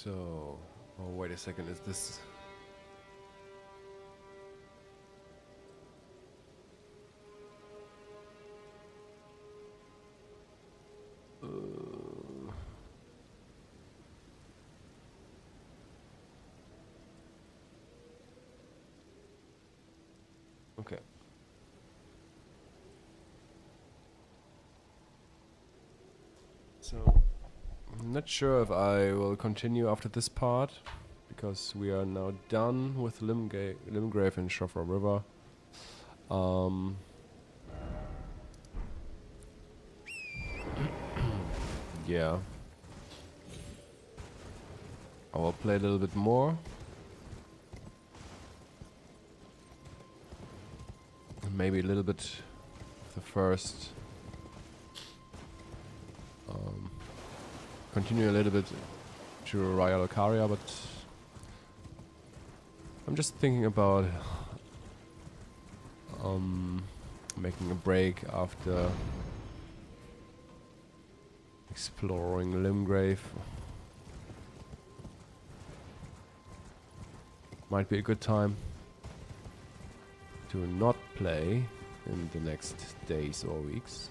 So, oh wait a second, is this... Okay. So, I'm not sure if I will continue after this part, because we are now done with Limgrave and Shofra River. Yeah. I will play a little bit more. Maybe a little bit of the first. Continue a little bit to Raya Lucaria, but I'm just thinking about making a break after exploring Limgrave. Might be a good time to not play in the next days or weeks.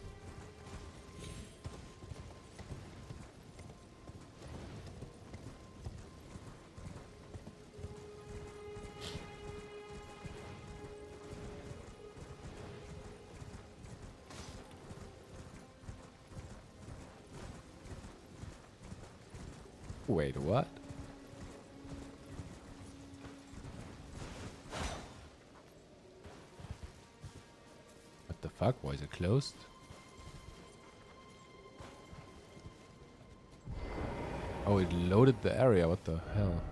Wait, what? What the fuck? Why is it closed? Oh, it loaded the area. What the hell?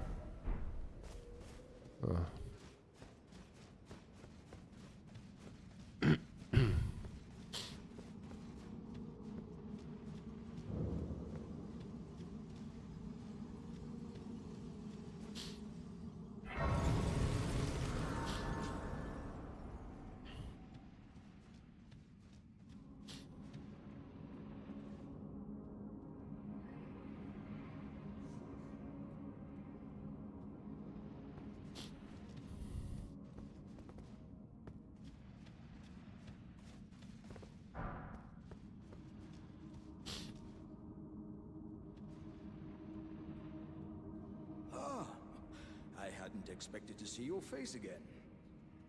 I hadn't expected to see your face again.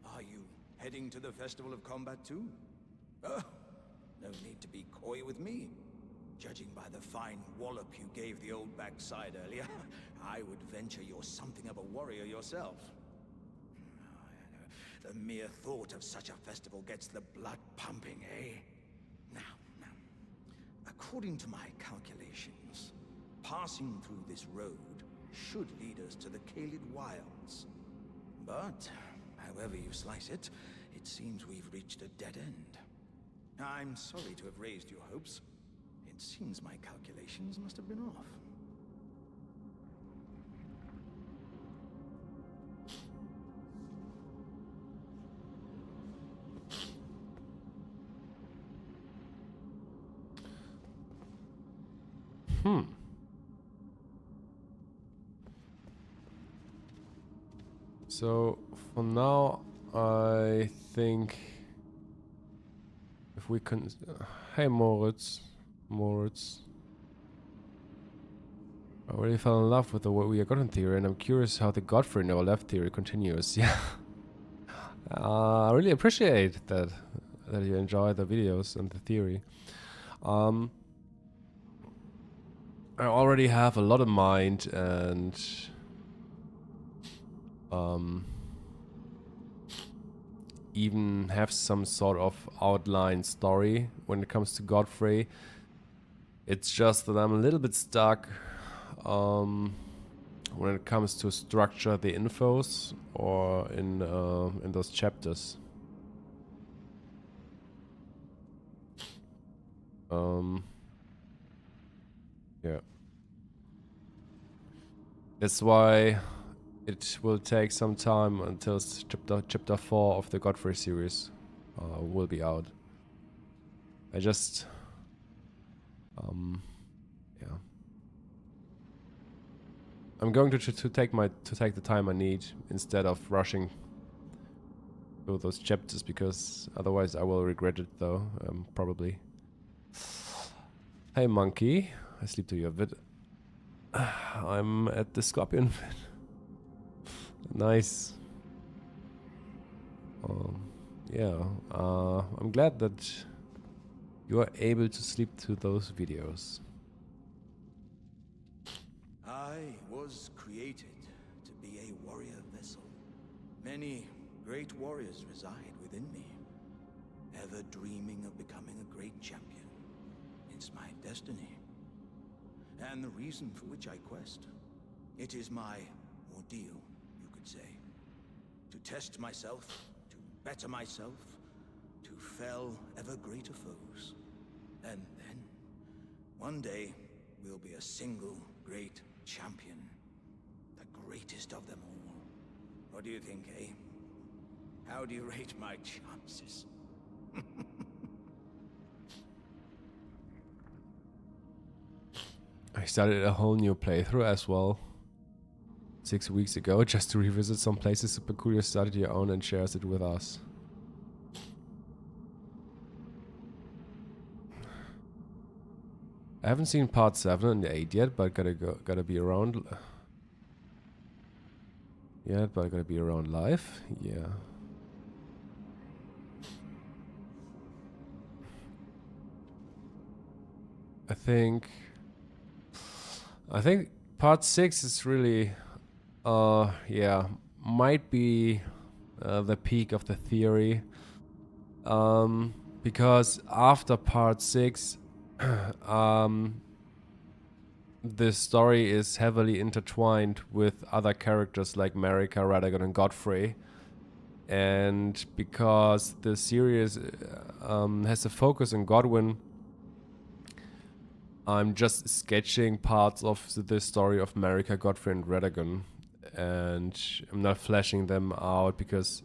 Are you heading to the Festival of Combat too? Oh, no need to be coy with me. Judging by the fine wallop you gave the old backside earlier, I would venture you're something of a warrior yourself. The mere thought of such a festival gets the blood pumping, eh? Now, according to my calculations, passing through this road should lead us to the Kaled Wilds. But, however you slice it, it seems we've reached a dead end. I'm sorry to have raised your hopes. It seems my calculations must have been off. So, for now, I think if we can... hey, Moritz. I really fell in love with the what we have gotten theory, and I'm curious how the Godfrey never left theory continues. Yeah. I really appreciate that you enjoy the videos and the theory. I already have a lot in mind, and even have some sort of outline story when it comes to Godfrey. It's just that I'm a little bit stuck when it comes to structure the infos or in those chapters. Yeah. That's why it will take some time until chapter 4 of the Godfrey series will be out. I just yeah. I'm going to take the time I need instead of rushing through those chapters, because otherwise I will regret it though, probably. Hey monkey, I sleep to you a bit. I'm at the scorpion. Nice. Yeah, I'm glad that you are able to sleep through those videos. I was created to be a warrior vessel. Many great warriors reside within me, ever dreaming of becoming a great champion. It's my destiny, and the reason for which I quest. It is my ordeal, you could say. To test myself, to better myself, to fell ever greater foes. And then, one day, we'll be a single great champion. The greatest of them all. What do you think, eh? How do you rate my chances? I started a whole new playthrough as well 6 weeks ago, just to revisit some places. Super cool you started your own and shares it with us. I haven't seen part 7 and 8 yet, but gotta be around. Yeah, but I gotta be around live. Yeah. I think part 6 is really, yeah, might be the peak of the theory. Because after part 6, the story is heavily intertwined with other characters like Marika, Radagon, and Godfrey. And because the series has a focus on Godwyn, I'm just sketching parts of the story of Marika, Godfrey, and Radagon, and I'm not fleshing them out because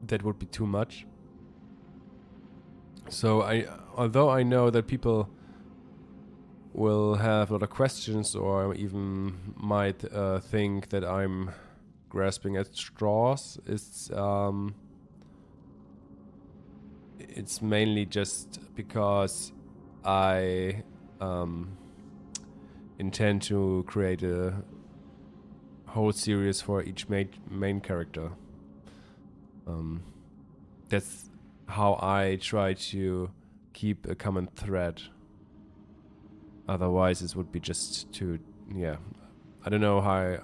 that would be too much. So although I know that people will have a lot of questions or even might think that I'm grasping at straws, it's mainly just because I intend to create a whole series for each main character. That's how I try to keep a common thread. Otherwise, it would be just too, yeah. I don't know how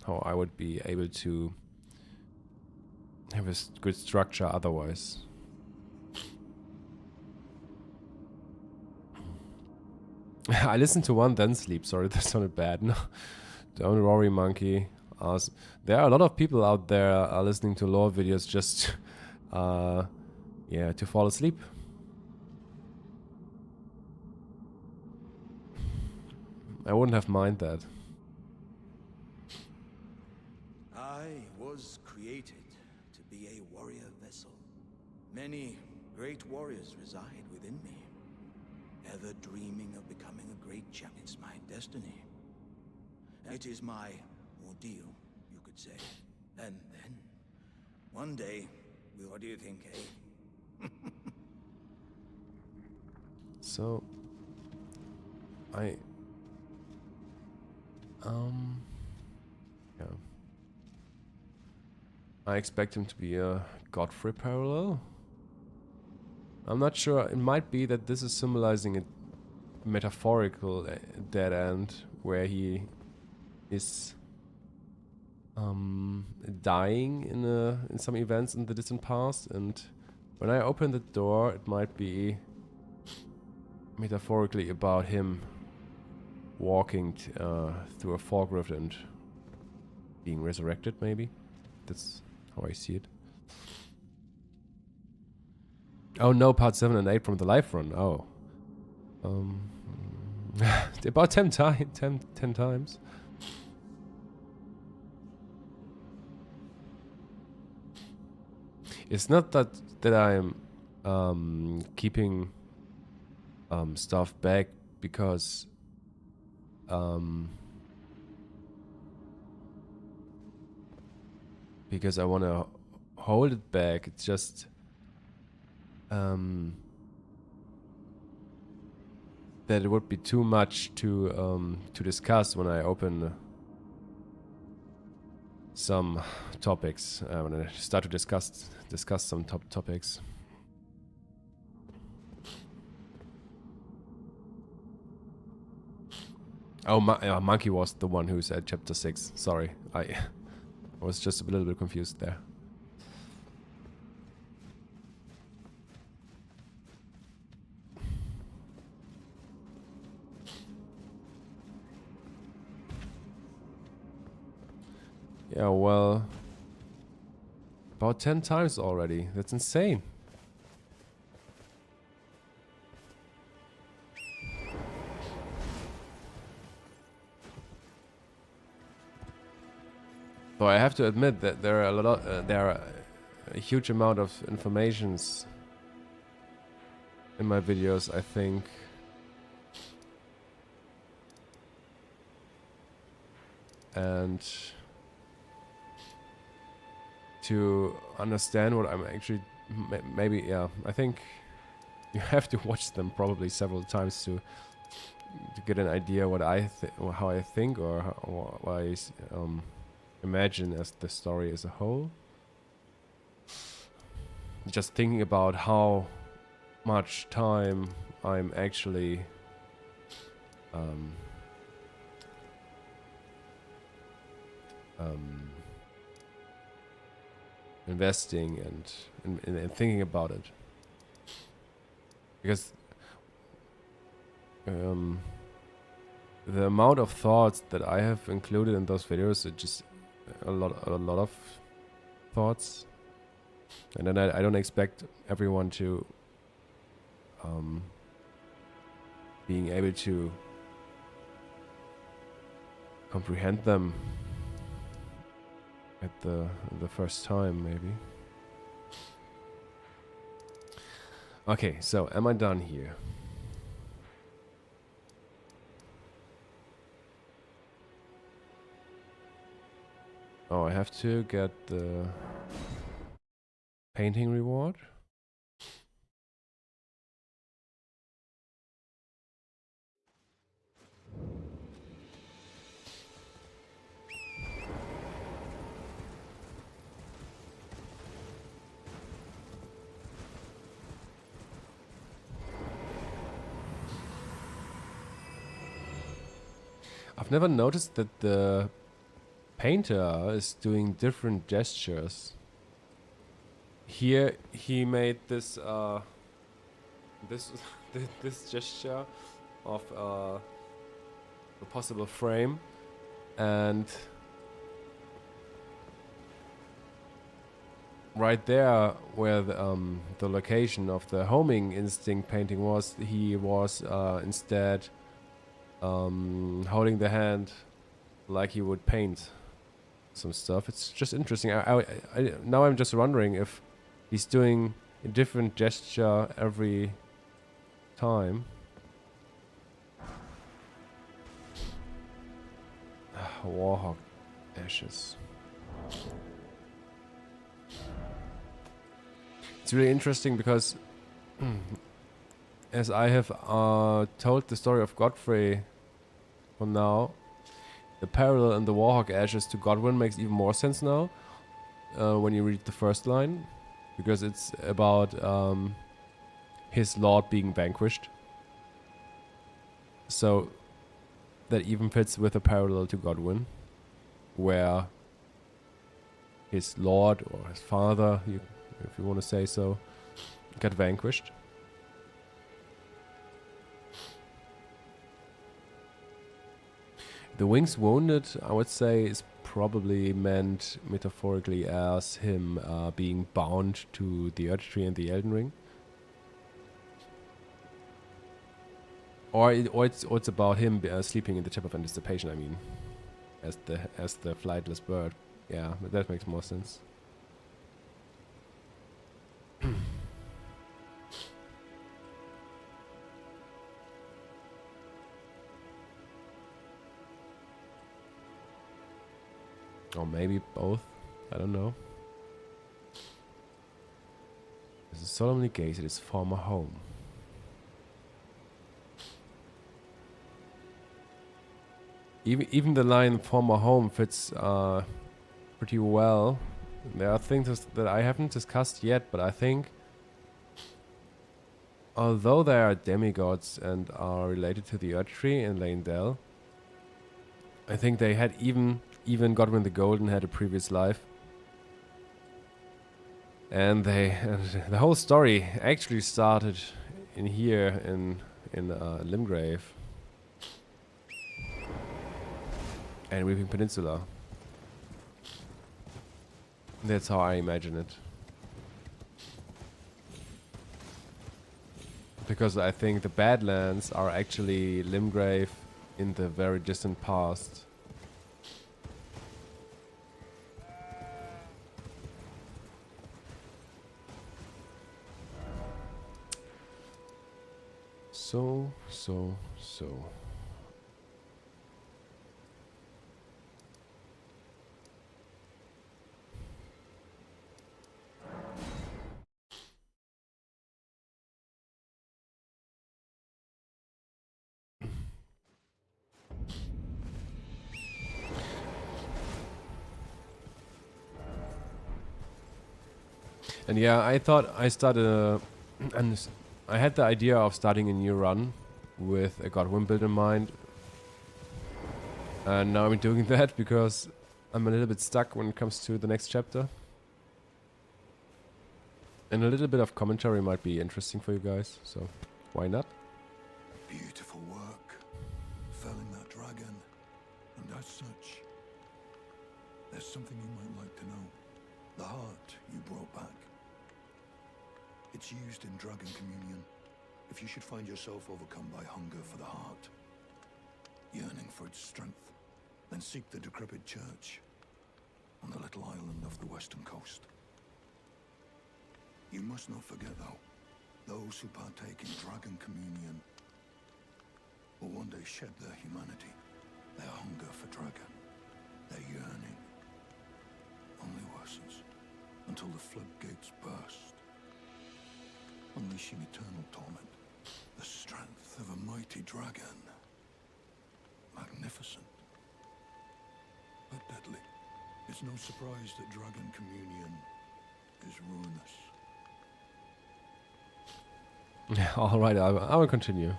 I would be able to have a good structure otherwise. I listened to one then sleep. Sorry, that sounded bad. No, don't worry, monkey. There are a lot of people out there listening to lore videos just, yeah, to fall asleep. I wouldn't have mind that. I was created to be a warrior vessel. Many great warriors reside within me, ever dreaming of becoming a great champion. It's my destiny. It is my ordeal, you could say. And then, one day, what do you think, eh? So, yeah. I expect him to be a Godfrey parallel. I'm not sure. It might be that this is symbolizing a metaphorical dead end where he is dying in some events in the distant past, and when I open the door, it might be metaphorically about him walking through a fog rift and being resurrected, maybe. That's how I see it. Oh no, part 7 and 8 from the live run. Oh. About 10 times. It's not that I'm keeping stuff back because because I want to hold it back. It's just that it would be too much to discuss when I open some topics. When I start to discuss some topics. Oh, Monkey was the one who said chapter 6. Sorry, I was just a little bit confused there. Yeah, well, about 10 times already. That's insane. So I have to admit that there are a huge amount of informations in my videos, I think. And to understand what I'm actually maybe, yeah, I think you have to watch them probably several times to get an idea what how I think or what I imagine as the story as a whole. Just thinking about how much time I'm actually investing and thinking about it, because the amount of thoughts that I have included in those videos, it's just a lot of thoughts, and then I don't expect everyone to being able to comprehend them at the first time, maybe. Okay, so am I done here? Oh, I have to get the painting reward. I've never noticed that the painter is doing different gestures. Here he made this this gesture of a possible frame, and right there where the location of the homing instinct painting was, he was instead holding the hand like he would paint some stuff. It's just interesting. Now I'm just wondering if he's doing a different gesture every time. Warhawk ashes. It's really interesting because as I have told the story of Godfrey for now, the parallel in the Warhawk ashes to Godwyn makes even more sense now when you read the first line, because it's about his lord being vanquished. So that even fits with a parallel to Godwyn, where his lord or his father, if you want to say so, got vanquished. The wings wounded, I would say, is probably meant metaphorically as him being bound to the Earth Tree and the Elden Ring. Or it's about him sleeping in the tip of anticipation, I mean, as the flightless bird. Yeah, that makes more sense. Or maybe both. I don't know. This is solemnly gaze at his former home. Even the line "former home" fits pretty well. There are things that I haven't discussed yet, but I think, although they are demigods and are related to the Erdtree in Leyndell, I think they had even Godwyn the Golden had a previous life, and the whole story actually started in here in Limgrave and Weeping Peninsula. That's how I imagine it. Because I think the Badlands are actually Limgrave in the very distant past. So. And yeah, I thought I started and I had the idea of starting a new run with a Godwyn Build in mind. And now I'm doing that because I'm a little bit stuck when it comes to the next chapter. And a little bit of commentary might be interesting for you guys, so why not? Beautiful work, felling that dragon, and as such, there's something you might like to know. The heart you brought back. It's used in dragon communion. If you should find yourself overcome by hunger for the heart, yearning for its strength, then seek the decrepit church on the little island off the western coast. You must not forget, though, those who partake in dragon communion will one day shed their humanity, their hunger for dragon, their yearning only worsens until the floodgates burst, unleashing eternal torment, the strength of a mighty dragon. Magnificent, but deadly. It's no surprise that dragon communion is ruinous. Alright, I will continue.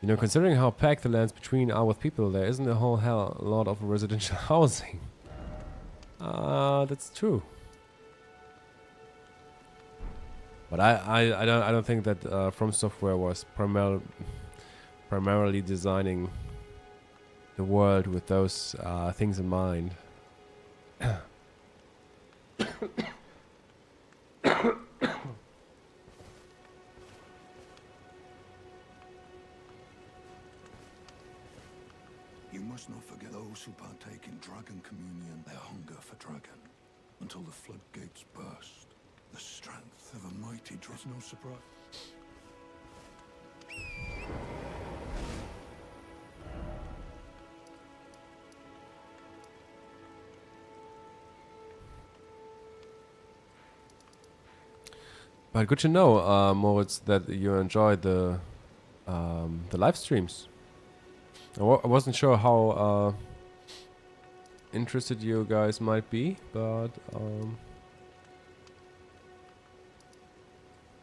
You know, considering how packed the lands between are with people, there isn't a whole hell lot of residential housing. That's true. But I don't think that From Software was primarily designing the world with those things in mind. You must not forget those who partake in dragon communion, their hunger for dragon, until the floodgates burst. The strength of a mighty dragon. It's no surprise. But good to know, Moritz, that you enjoyed the live streams. I wasn't sure how interested you guys might be, but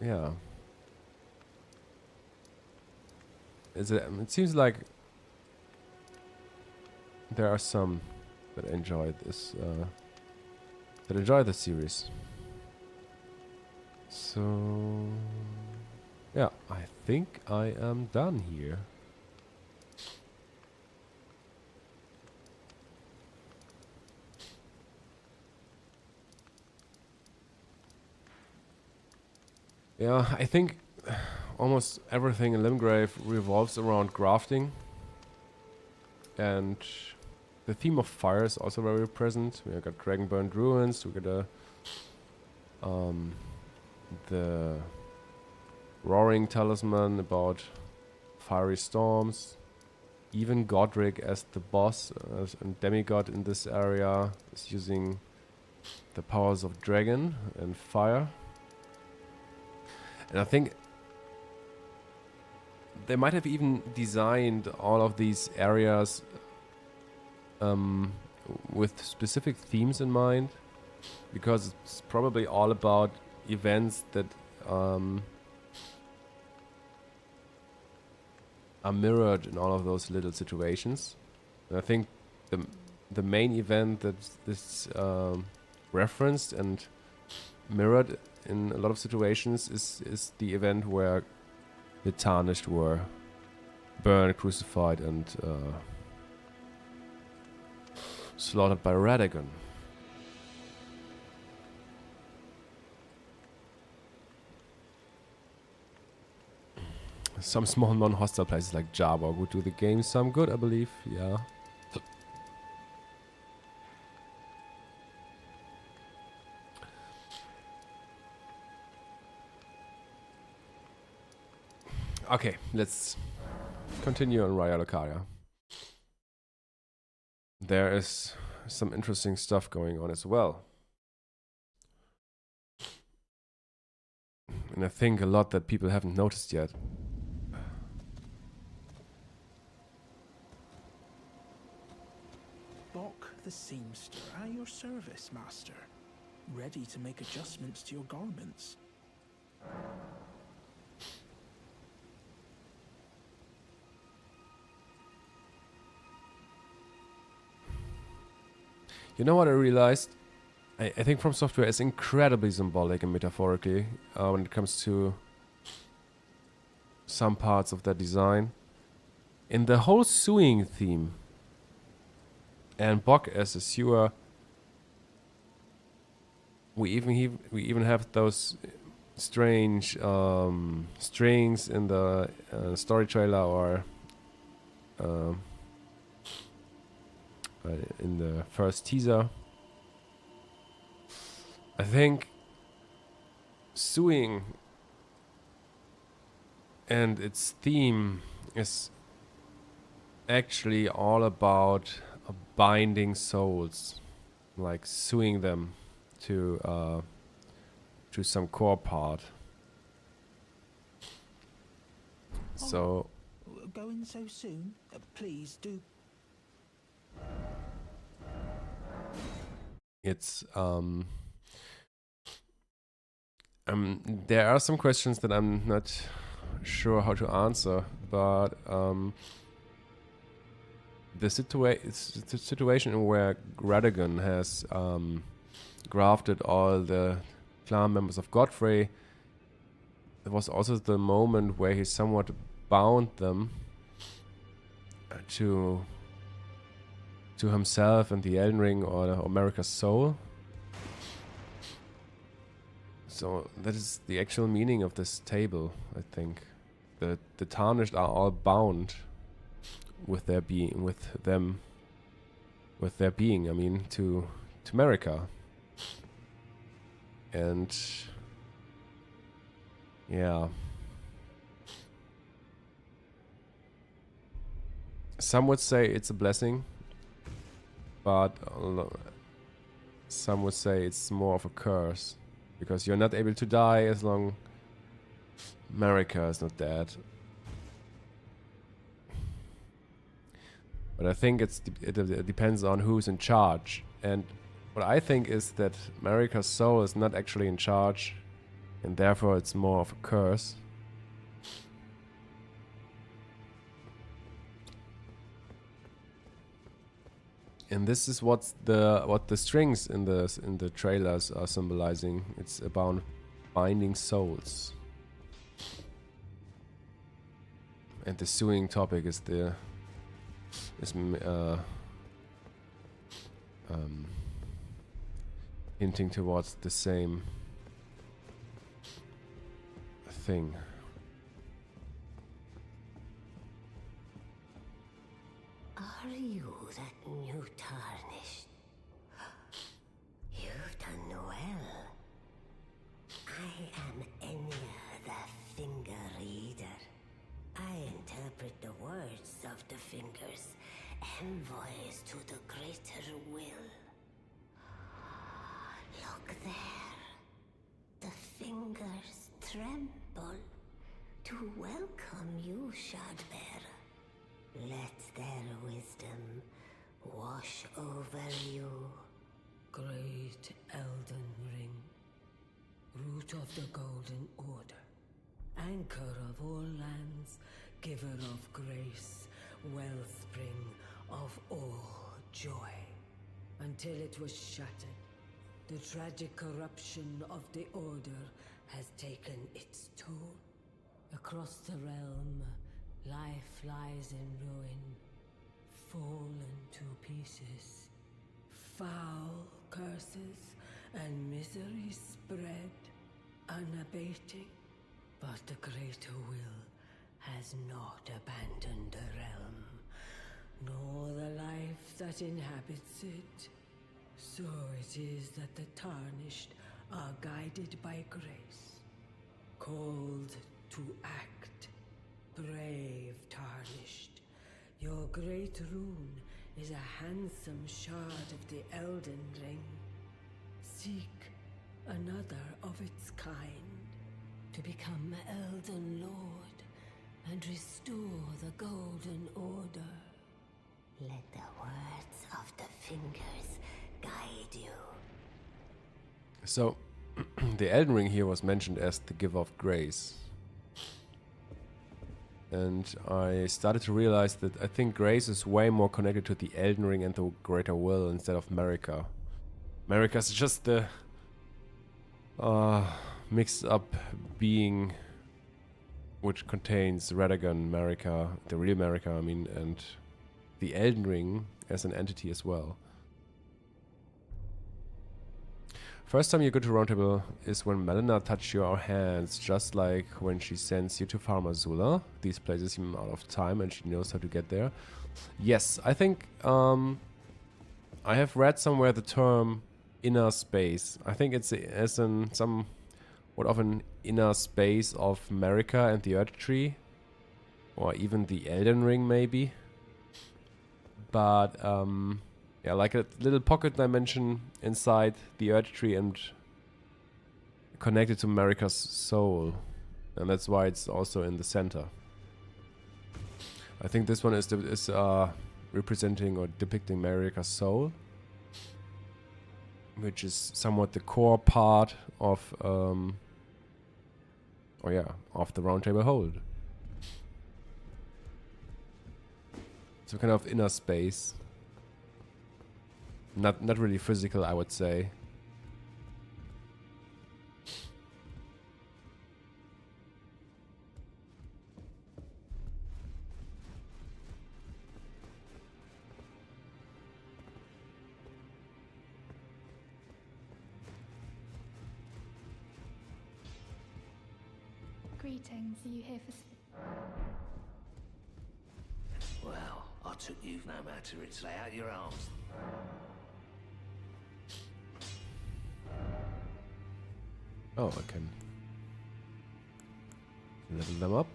yeah, it seems like there are some that enjoyed this, that enjoy the series. So yeah, I think I am done here. Yeah, I think almost everything in Limgrave revolves around grafting, and the theme of fire is also very present. We got Dragonburned Ruins, we got the Roaring Talisman about fiery storms, even Godric as the boss and demigod in this area is using the powers of dragon and fire. And I think they might have even designed all of these areas with specific themes in mind, because it's probably all about events that are mirrored in all of those little situations. And I think the main event that is referenced and mirrored in a lot of situations is the event where the Tarnished were burned, crucified, and slaughtered by Radagon. Some small non-hostile places like Java would do the game some good, I believe. Yeah. Okay, let's continue on Raya Lucaria. There is some interesting stuff going on as well. And I think a lot that people haven't noticed yet. Bok the seamster at your service, master. Ready to make adjustments to your garments. You know what I realized? I think From Software is incredibly symbolic and metaphorically when it comes to some parts of their design. In the whole sewing theme, and Bok as a sewer, we even have those strange strings in the story trailer or in the first teaser. I think sewing and its theme is actually all about binding souls, like sewing them to some core part. So Going so soon? Please do. it's there are some questions that I'm not sure how to answer, but the situation where Radagon has grafted all the clan members of Godfrey, it was also the moment where he somewhat bound them to himself and the Elden Ring or America's soul. So that is the actual meaning of this table, I think. The Tarnished are all bound with their being, I mean, to America. And yeah. Some would say it's a blessing, but some would say it's more of a curse, because you're not able to die as long America is not dead. But I think it depends on who's in charge. And what I think is that America's soul is not actually in charge, and therefore it's more of a curse. And this is what the strings in the trailers are symbolizing. It's about binding souls. And the sewing topic is hinting towards the same thing. Are you that new Tarnished? You've done well. I am Enya, the Finger Reader. I interpret the words of the fingers, envoys to the greater will. Look there. The fingers tremble to welcome you, Shardbearer. Let their wisdom wash over you. Great Elden Ring, root of the Golden Order, anchor of all lands, giver of grace, wellspring of all joy. Until it was shattered, the tragic corruption of the Order has taken its toll. Across the realm, life lies in ruin, fallen to pieces. Foul curses and misery spread, unabating. But the greater will has not abandoned the realm, nor the life that inhabits it. So it is that the Tarnished are guided by grace, called to act. Brave Tarnished, your great rune is a handsome shard of the Elden Ring. Seek another of its kind, to become Elden Lord and restore the Golden Order. Let the words of the fingers guide you. So, the Elden Ring here was mentioned as the giver of grace. And I started to realize that I think grace is way more connected to the Elden Ring and the greater will instead of Marika. Marika is just the mixed up being which contains Radagon, Marika, the real Marika, I mean, and the Elden Ring as an entity as well. First time you go to Roundtable is when Melina touches your hands, just like when she sends you to Farm Azula. These places seem out of time and she knows how to get there. Yes, I think I have read somewhere the term inner space. I think it's as in somewhat of an inner space of Marika and the Earth Tree, or even the Elden Ring maybe. But yeah, like a little pocket dimension inside the Earth Tree and connected to Marika's soul. And that's why it's also in the center. I think this one is representing or depicting Marika's soul, which is somewhat the core part of of the Roundtable Hold. So kind of inner space. Not really physical, I would say. Greetings, are you here for... Well, I took you no matter it's lay out your arms. Oh, I can level them up.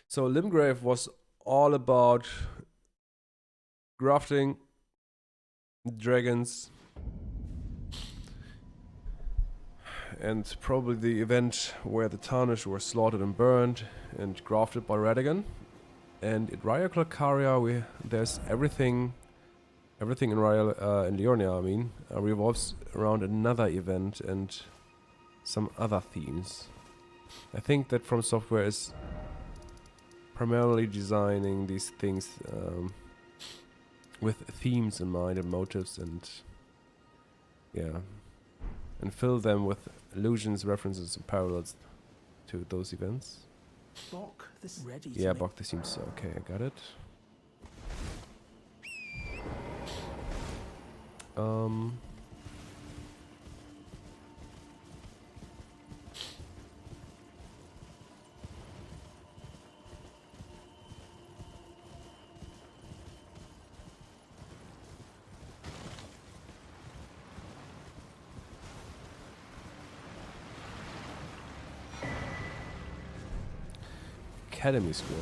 So Limgrave was all about grafting dragons, and probably the event where the Tarnished were slaughtered and burned and grafted by Radagon. And in Raya Calcaria, there's everything in Raya in Leonia, I mean, revolves around another event and some other themes. I think that From Software is primarily designing these things with themes in mind and motives, and yeah, and fill them with allusions, references, and parallels to those events. Bok, this is ready. Yeah, Bok, this seems okay. I got it. Academy scroll.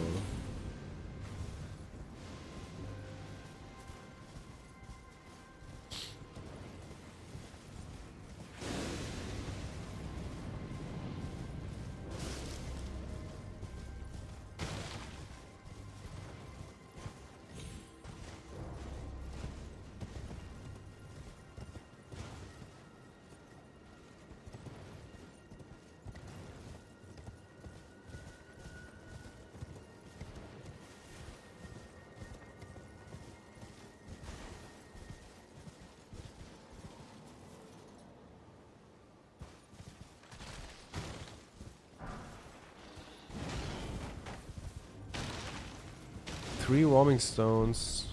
Three warming stones.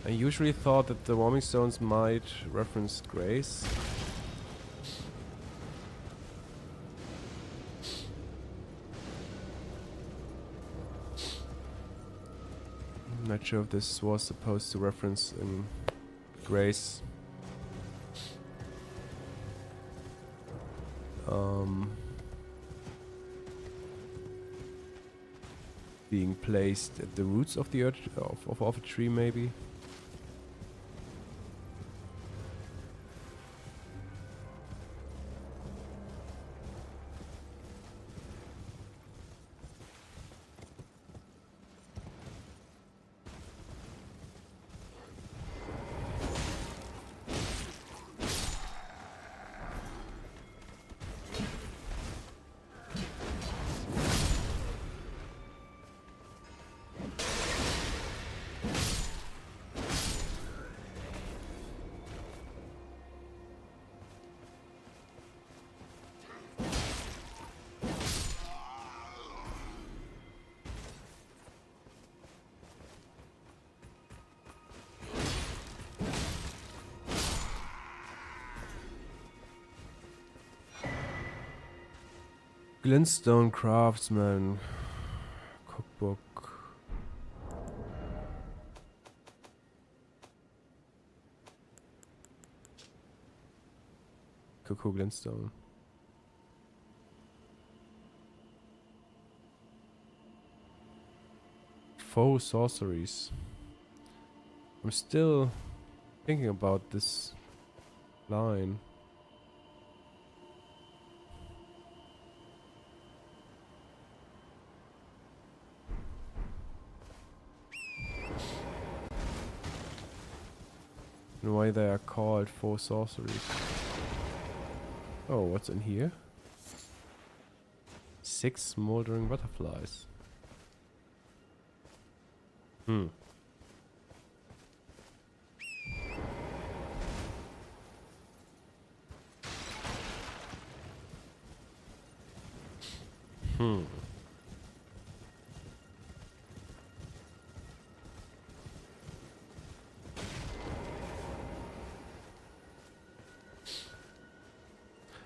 I usually thought that the warming stones might reference grace. I'm not sure if this was supposed to reference grace. Being placed at the roots of the earth of a tree, maybe. Glintstone Craftsman Cookbook. Cuckoo Glintstone. Faux sorceries. I'm still thinking about this line. And why they are called faux sorceries. Oh, what's in here? 6 smoldering butterflies. Hmm.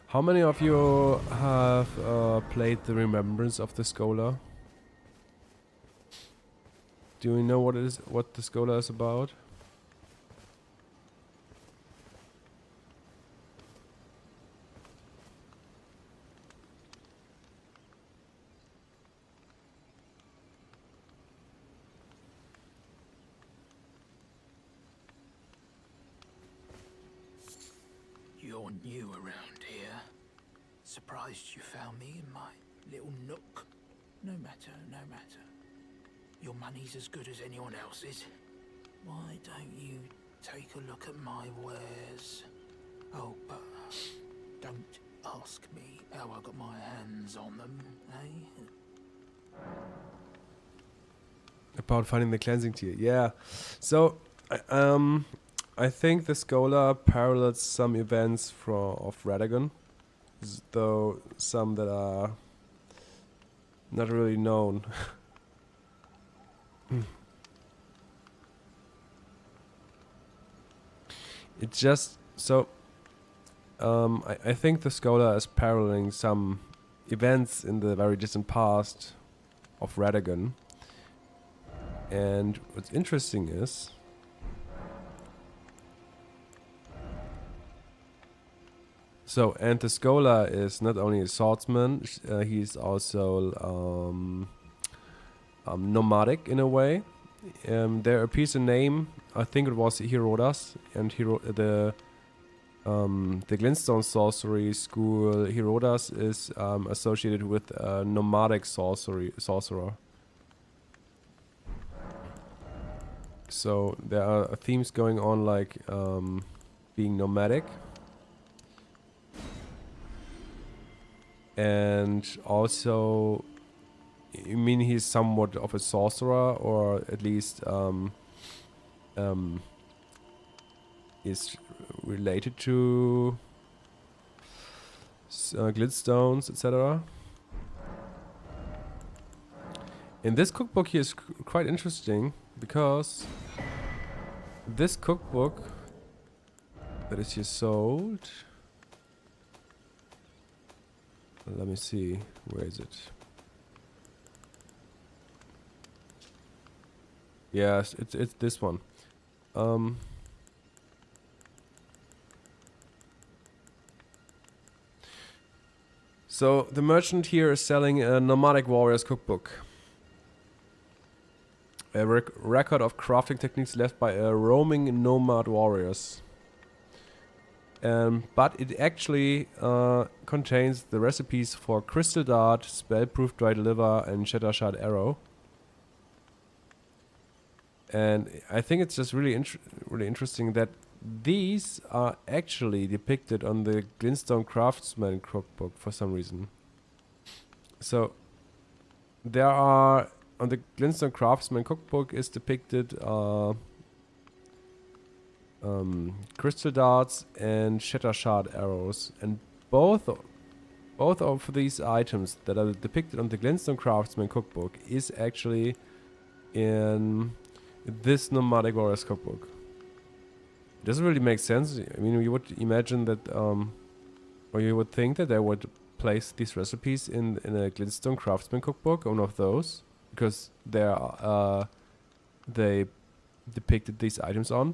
How many of you have played the Remembrance of the Scholar? Do you know what the Scholar is about? You're new around here. Surprised you found me in my little nook. No matter, no matter. Your money's as good as anyone else's. Why don't you take a look at my wares? Oh, but don't ask me how I got my hands on them, eh? About finding the cleansing tear. Yeah. So, I think the Scholar parallels some events of Radagon, though some that are not really known. It's just so. I think the Scholar is paralleling some events in the very distant past of Radagon. And what's interesting is So, and the scholar is not only a swordsman, he's also nomadic in a way. There appears a name, I think it was Herodas, and the Glintstone sorcery school Herodas is associated with nomadic sorcerer. So there are themes going on like being nomadic. And also, you mean he's somewhat of a sorcerer, or at least is related to glintstones, etc. In this cookbook here is quite interesting because this cookbook that is here sold. Let me see, where is it? Yes, it's this one. So the merchant here is selling a nomadic warrior's cookbook. A record of crafting techniques left by roaming nomad warriors. But it actually contains the recipes for Crystal Dart, Spellproof Dried Liver, and Shattershard Arrow. And I think it's just really interesting that these are actually depicted on the Glintstone Craftsman cookbook for some reason. So there are on the Glintstone Craftsman cookbook is depicted crystal darts and Shattershard arrows, and both of these items that are depicted on the Glintstone Craftsman cookbook is actually in this nomadic warriors cookbook. It doesn't really make sense. I mean, you would imagine that, or you would think that they would place these recipes in a Glintstone Craftsman cookbook, one of those, because they depicted these items on.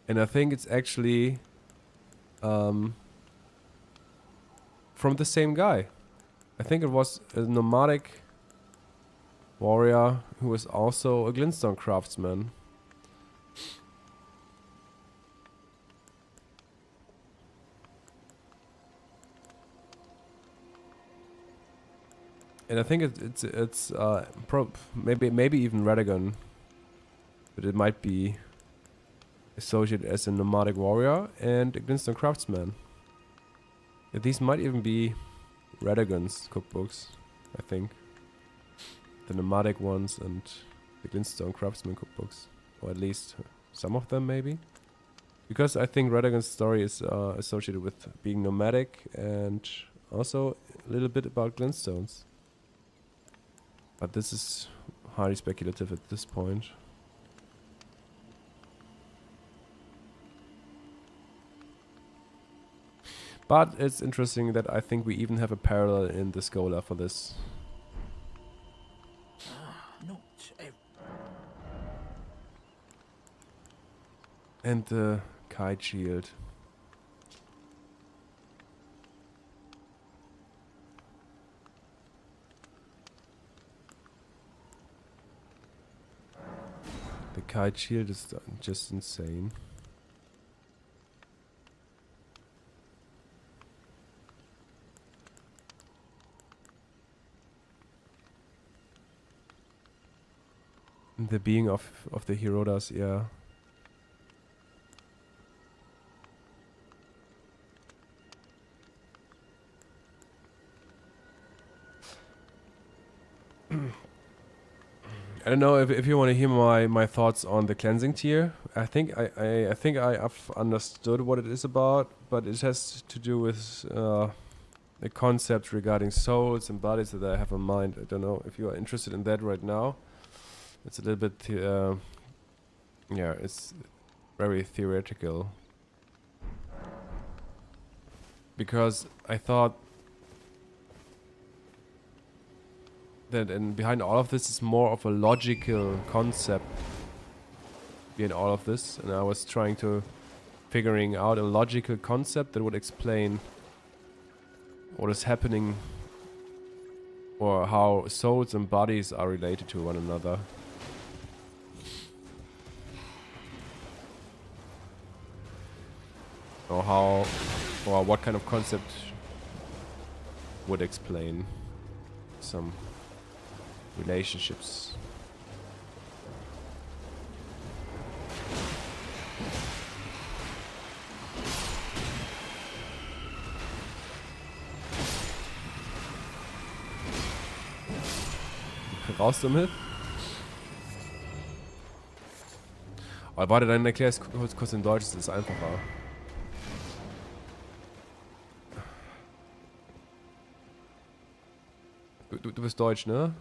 And I think it's actually from the same guy. I think it was a nomadic warrior who was also a Glintstone craftsman. And I think it's maybe even Radagon, but it might be associated as a nomadic warrior and a Glintstone craftsman. And these might even be Radagon's cookbooks, I think. The nomadic ones and the Glintstone craftsman cookbooks, or at least some of them maybe. Because I think Radagon's story is associated with being nomadic and also a little bit about glintstones. But this is highly speculative at this point. But it's interesting that I think we even have a parallel in the Scholar for this. And the kite shield. The kite shield is just insane. The being of the Herodas, yeah. I don't know if you want to hear my thoughts on the cleansing tier. I think I've understood what it is about, but it has to do with the concept regarding souls and bodies that I have in mind. I don't know if you are interested in that right now. It's a little bit, yeah, it's very theoretical. Because I thought that behind all of this is more of a logical concept behind all of this, and I was trying to figuring out a logical concept that would explain what is happening or how souls and bodies are related to one another. Or how, or what kind of concept would explain some relationships. Raus damit. Aber warte, dann erklär es kurz in Deutsch, das ist einfacher. Du bist Deutsch, ne?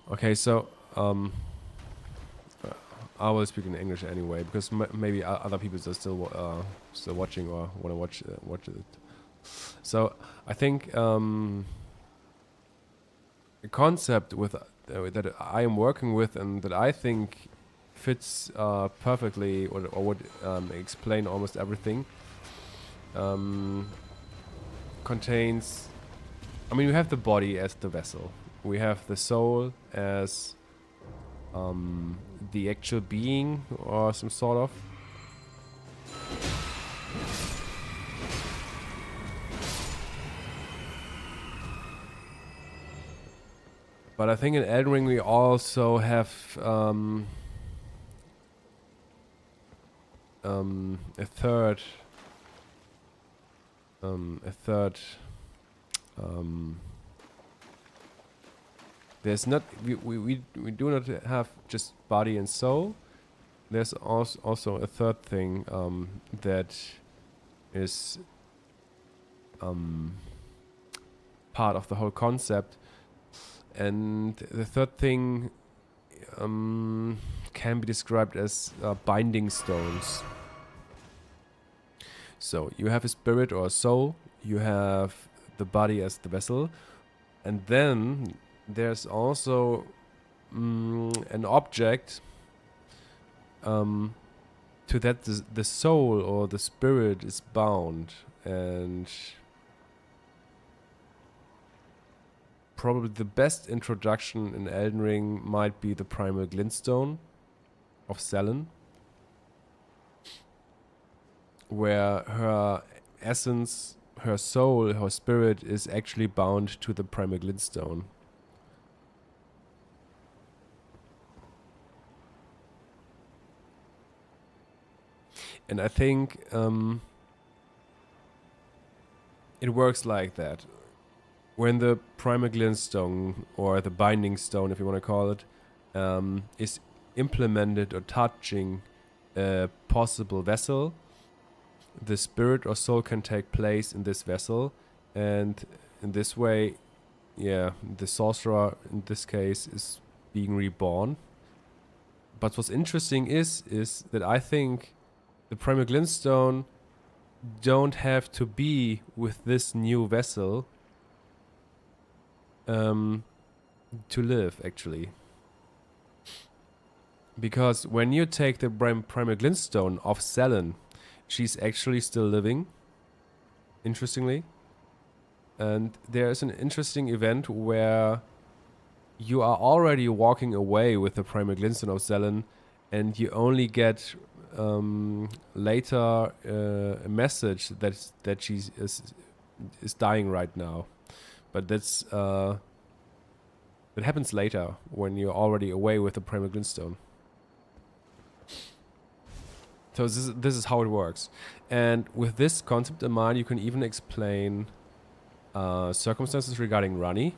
Okay, so I will speak in English anyway because maybe other people are still watching or want to watch it. So I think the concept with that I am working with and that I think fits perfectly or would explain almost everything contains. I mean, we have the body as the vessel. We have the soul as the actual being or some sort of. But I think in Elden Ring we also have a third there's not we do not have just body and soul. There's also a third thing that is part of the whole concept, and the third thing can be described as binding stones. So you have a spirit or a soul, you have the body as the vessel, and then there's also an object to that the soul or the spirit is bound, and probably the best introduction in Elden Ring might be the primal glintstone of Selen, where her essence, her soul, her spirit is actually bound to the primal glintstone. And I think it works like that. When the primal glintstone, or the binding stone, if you want to call it, is implemented or touching a possible vessel, the spirit or soul can take place in this vessel, and in this way, yeah, the sorcerer in this case is being reborn. But what's interesting is that I think the primal glintstone don't have to be with this new vessel to live, actually. Because when you take the primal glintstone of Selen, she's actually still living, interestingly. And there is an interesting event where you are already walking away with the primal glintstone of Selen, and you only get later a message that she is dying right now. But that's that happens later when you're already away with the primal glintstone. So this is how it works. And with this concept in mind, you can even explain circumstances regarding Rani.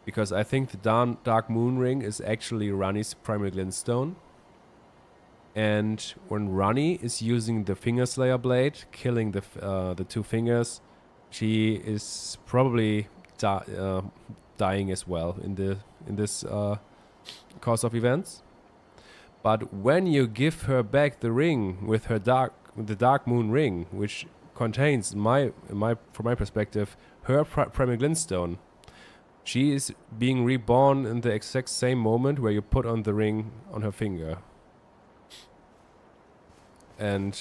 Because I think the Dark Moon Ring is actually Rani's primary glintstone. And when Rani is using the Finger Slayer blade, killing the two fingers, she is probably dying as well in this course of events. But when you give her back the ring with the Dark Moon Ring, which contains, from my perspective, her primary glintstone, she is being reborn in the exact same moment where you put on the ring on her finger. And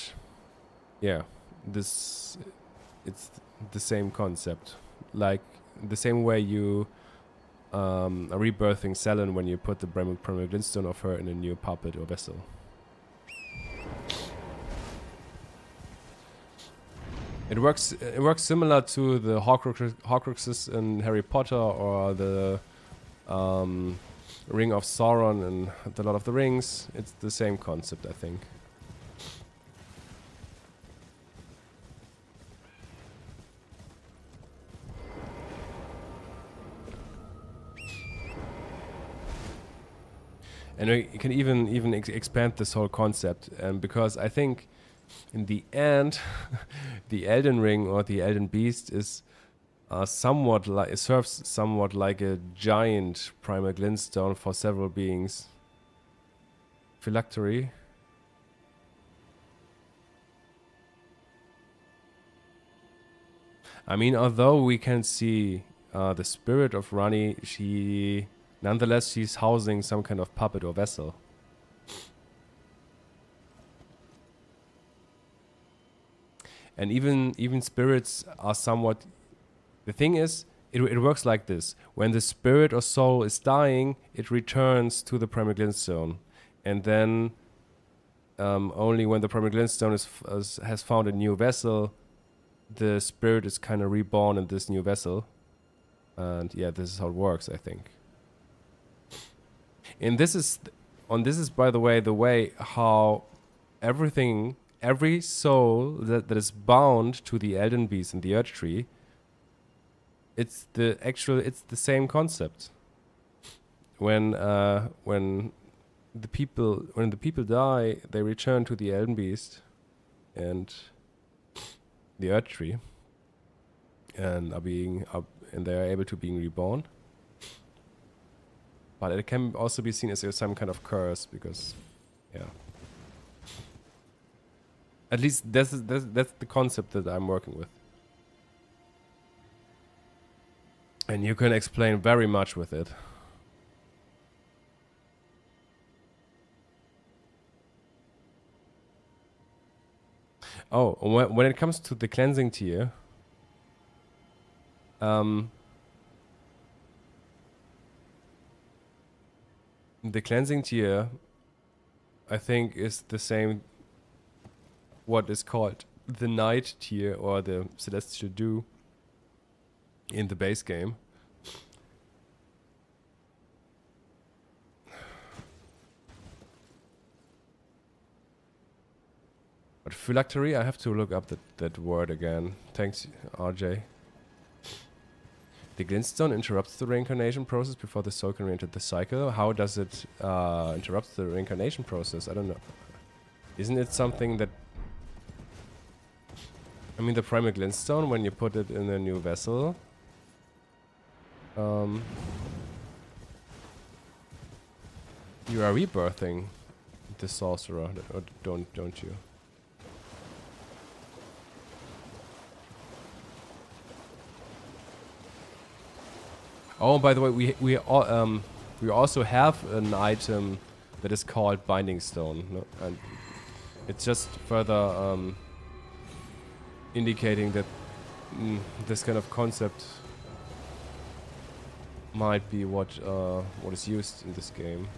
yeah, it's the same concept. Like the same way you are rebirthing Selen when you put the primary glintstone of her in a new puppet or vessel. It works similar to the Horcruxes in Harry Potter or the Ring of Sauron in The Lord of the Rings. It's the same concept, I think. And we can even expand this whole concept, because I think in the end, the Elden Ring or the Elden Beast is serves somewhat like a giant primal glintstone for several beings. Phylactery. I mean, although we can see the spirit of Rani, nonetheless, she's housing some kind of puppet or vessel. And even spirits are somewhat... The thing is, it works like this. When the spirit or soul is dying, it returns to the primary glintstone. And then only when the primary glintstone has found a new vessel, the spirit is kind of reborn in this new vessel. And yeah, this is how it works, I think. And this is, by the way how every soul that is bound to the Elden Beast and the Earth Tree, it's the same concept. When the people die, they return to the Elden Beast and the Earth Tree, and they are able to being reborn. But it can also be seen as some kind of curse, because, yeah. At least that's the concept that I'm working with. And you can explain very much with it. Oh, when it comes to the cleansing tier, the cleansing tier, I think, is the same, what is called the night tier or the celestial dew in the base game. But phylactery, I have to look up that word again. Thanks, RJ. The glintstone interrupts the reincarnation process before the soul can re-enter the cycle. How does it interrupt the reincarnation process? I don't know. Isn't it something that... I mean, the primal glintstone, when you put it in a new vessel... you are rebirthing the sorcerer, or don't you? Oh, by the way, we also have an item that is called Binding Stone, no? And it's just further indicating that this kind of concept might be what is used in this game.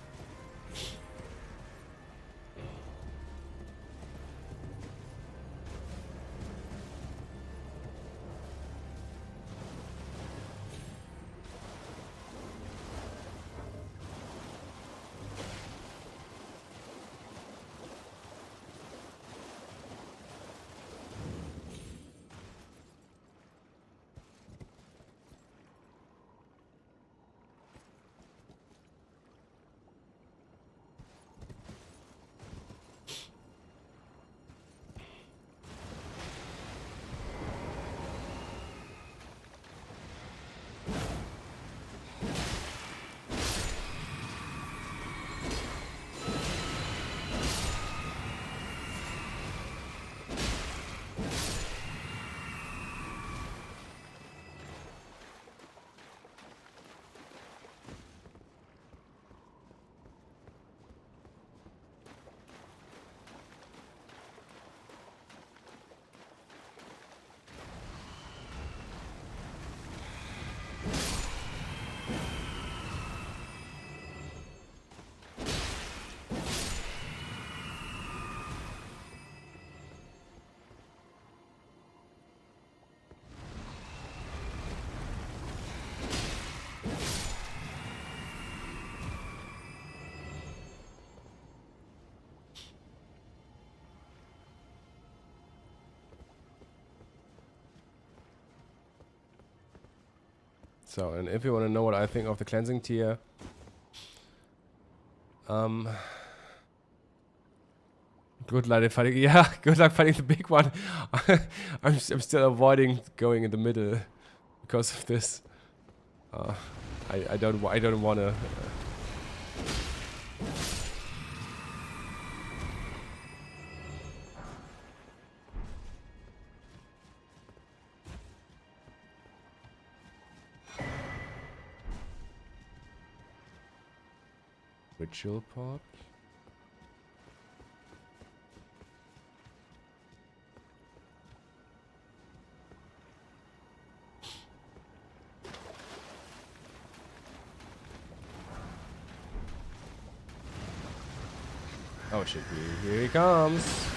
So, and if you want to know what I think of the cleansing tier, good luck fighting. Yeah, good luck fighting the big one. I'm still avoiding going in the middle because of this. I don't want to. Ritual pod. Oh shit, here he comes.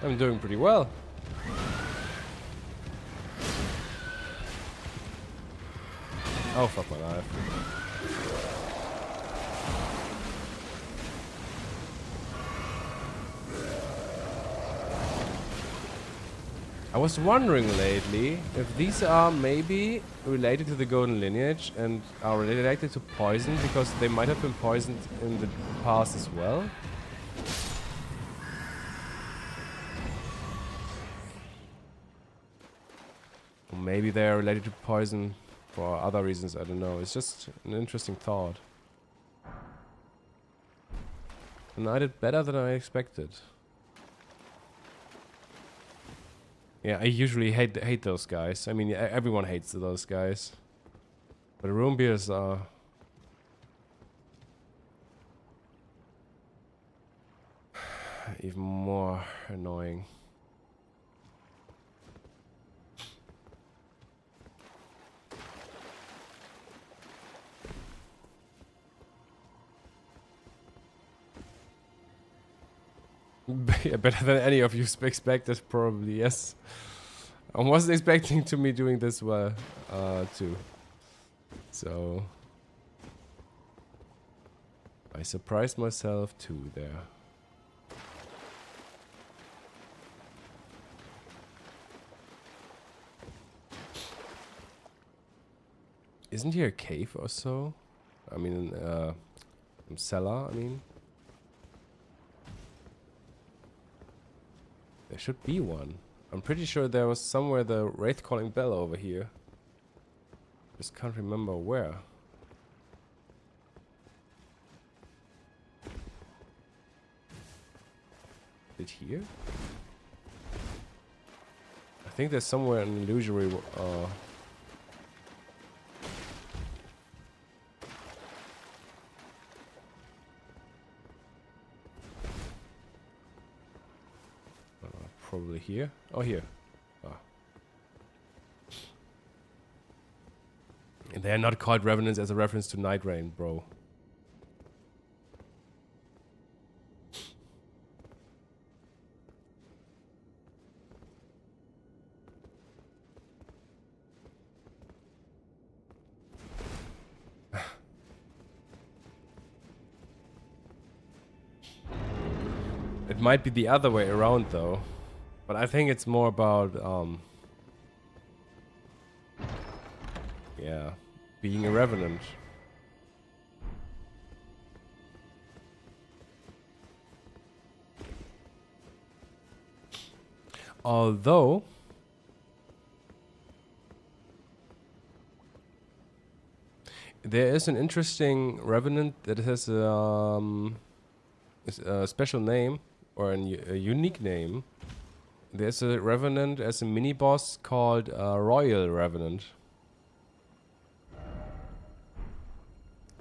I'm doing pretty well. Oh fuck my life. I was wondering lately if these are maybe related to the golden lineage and are related to poison because they might have been poisoned in the past as well. Or maybe they are related to poison for other reasons, I don't know. It's just an interesting thought. And I did better than I expected. Yeah, I usually hate those guys. I mean, everyone hates those guys. But room beers are... even more annoying. Better than any of you expected, probably, yes. I wasn't expecting to me doing this well, too. So... I surprised myself too there. Isn't here a cave or so? I mean, cellar, I mean. There should be one. I'm pretty sure there was somewhere the Wraith Calling Bell over here. Just can't remember where. Is it here? I think there's somewhere an illusory... probably here. Oh, here. Ah. And they are not called Revenants as a reference to Night Rain, bro. It might be the other way around, though. But I think it's more about, yeah, being a revenant. Although, there is an interesting revenant that has a special name or a unique name. There's a Revenant as a mini-boss called Royal Revenant.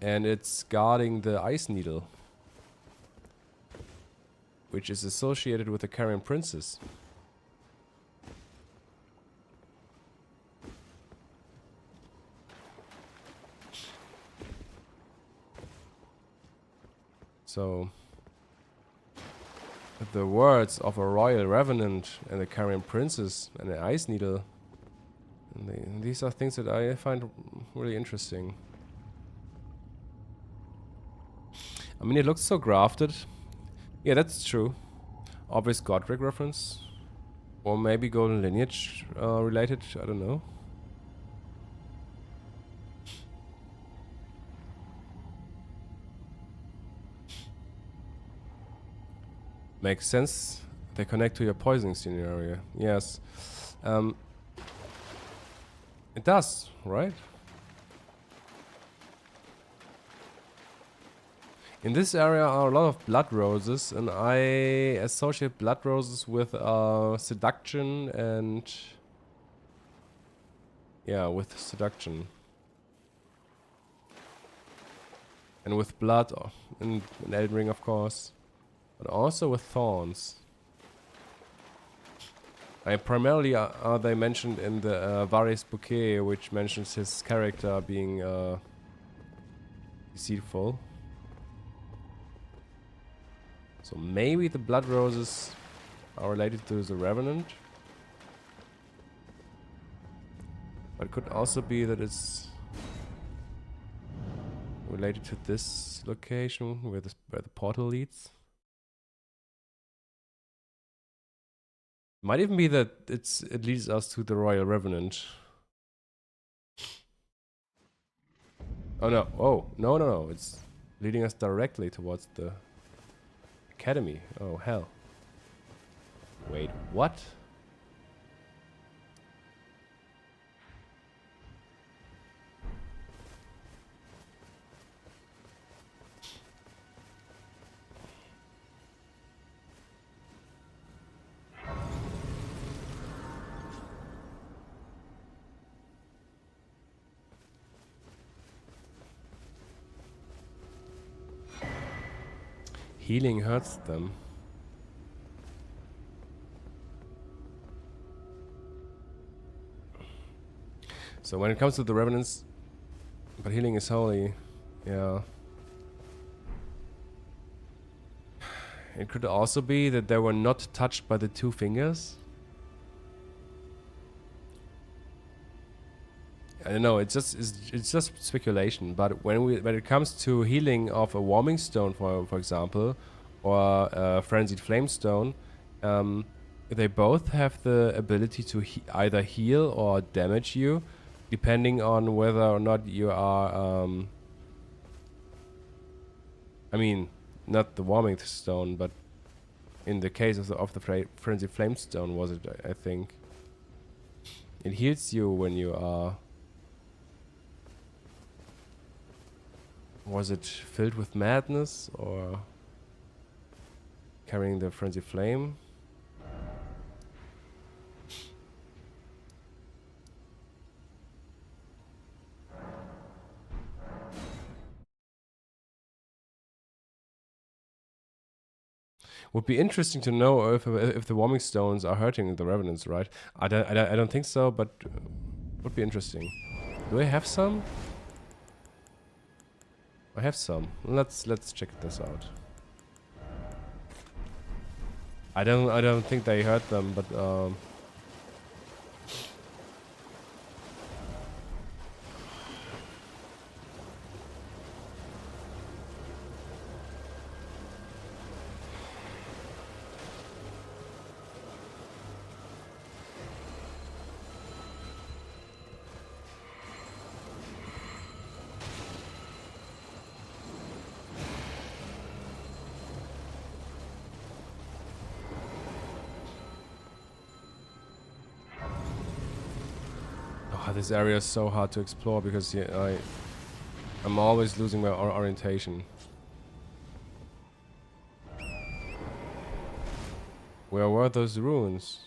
And it's guarding the Ice Needle. Which is associated with the Carrion Princess. So the words of a royal revenant and a Carrion princess and an ice needle. And these are things that I find really interesting. I mean, it looks so grafted. Yeah, that's true. Obvious Godric reference. Or maybe Golden Lineage related, I don't know. Makes sense. They connect to your poisoning scenario. Yes. It does, right? In this area are a lot of blood roses, and I associate blood roses with seduction and... yeah, with seduction. And with blood in Elden Ring, of course. But also with thorns. Primarily are they mentioned in the Varys Bouquet, which mentions his character being deceitful. So maybe the blood roses are related to the Revenant. But it could also be that it's related to this location where the portal leads. Might even be that it leads us to the Royal Revenant. Oh no! Oh no! It's leading us directly towards the Academy. Oh hell! Wait, what? Healing hurts them. So when it comes to the Revenants, but healing is holy, yeah. It could also be that they were not touched by the two fingers. I don't know. It's just speculation. But when it comes to healing of a warming stone, for example, or a frenzied flame stone, they both have the ability to either heal or damage you, depending on whether or not you are. I mean, not the warming stone, but in the case of the frenzied flame stone, was it? I think it heals you when you are. Was it filled with madness or carrying the frenzy flame? Would be interesting to know if the warming stones are hurting the revenants, right? I don't think so, but would be interesting. Do I have some? I have some. Let's check this out. I don't think they hurt them, but this area is so hard to explore because I'm always losing my orientation. Where were those ruins?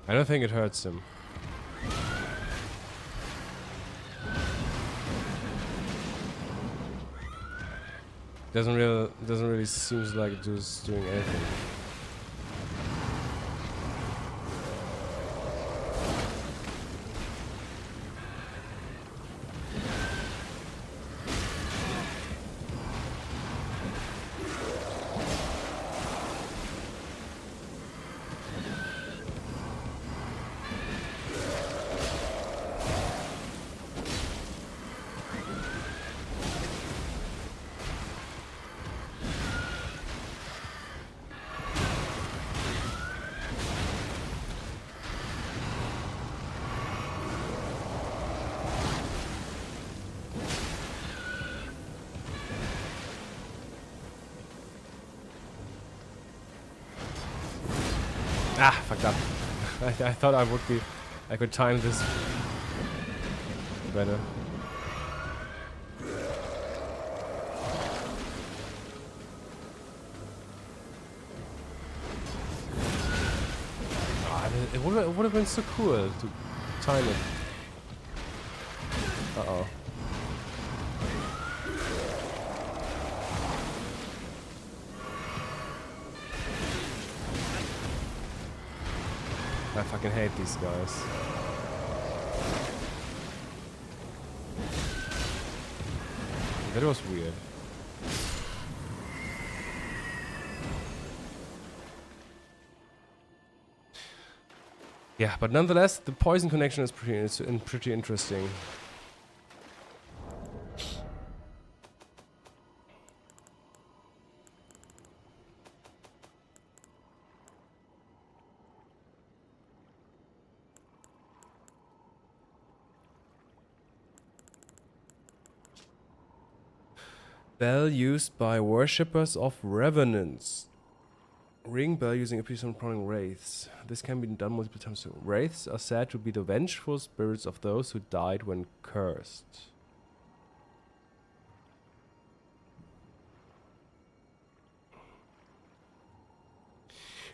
I don't think it hurts him. Doesn't really seems like it was doing anything. Ah, fucked up. I thought I could time this better. Ah, it would have been so cool to time it. Uh-oh. I fucking hate these guys. That was weird. Yeah, but nonetheless, the poison connection is pretty interesting. Bell used by worshippers of revenants. Ring bell using a piece of prowling wraiths. This can be done multiple times. So wraiths are said to be the vengeful spirits of those who died when cursed.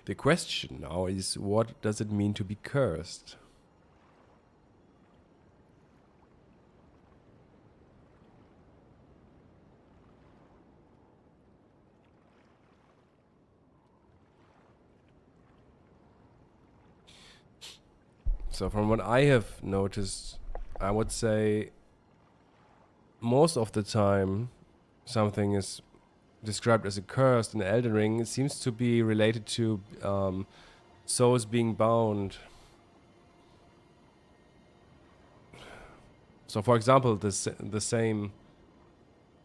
The question now is, what does it mean to be cursed? So from what I have noticed, I would say most of the time something is described as a curse in Elden Ring. It seems to be related to souls being bound. So for example, the same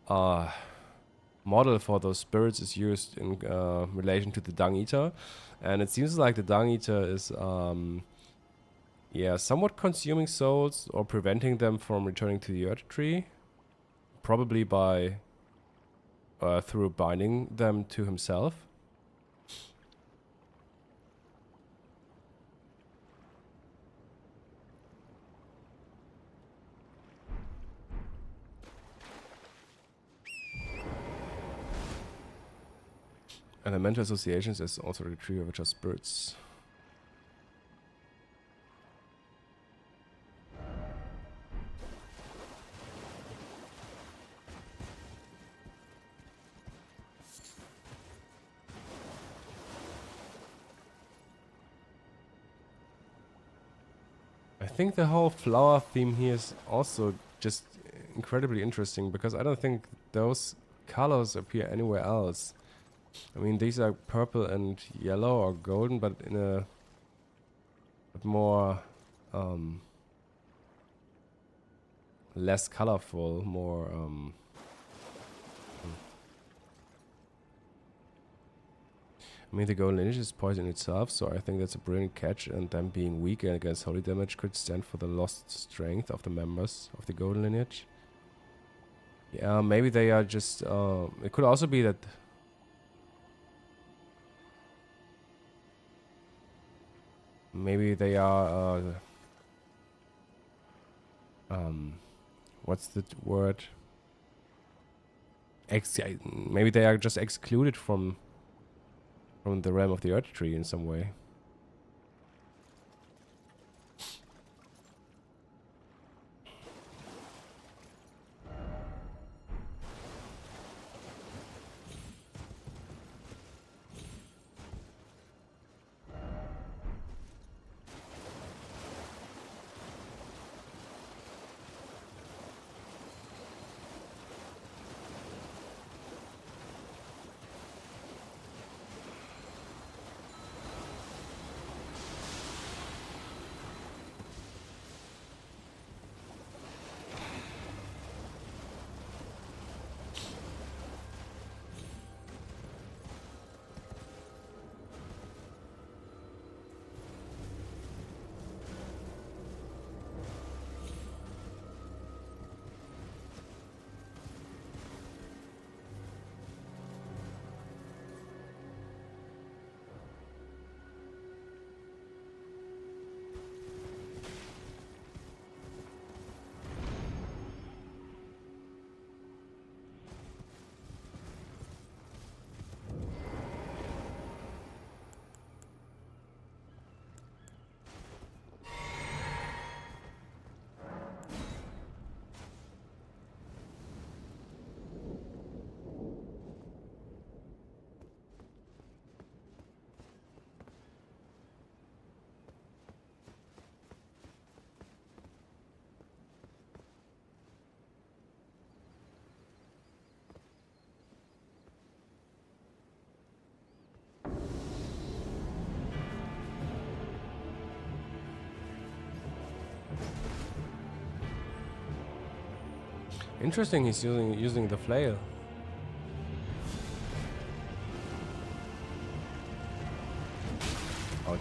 model for those spirits is used in relation to the Dung Eater. And it seems like the Dung Eater is yeah, somewhat consuming souls or preventing them from returning to the Earth Tree, probably by through binding them to himself. Elemental associations is also the tree of which are spirits. I think the whole flower theme here is also just incredibly interesting, because I don't think those colors appear anywhere else. I mean, these are purple and yellow or golden, but in a bit more less colorful, more I mean, the golden lineage is poison in itself, so I think that's a brilliant catch, and them being weak against holy damage could stand for the lost strength of the members of the golden lineage. Yeah, maybe they are just it could also be that maybe they are what's the word? Maybe they are just excluded from the realm of the Earth Tree in some way. Interesting, he's using the flail. Ouch.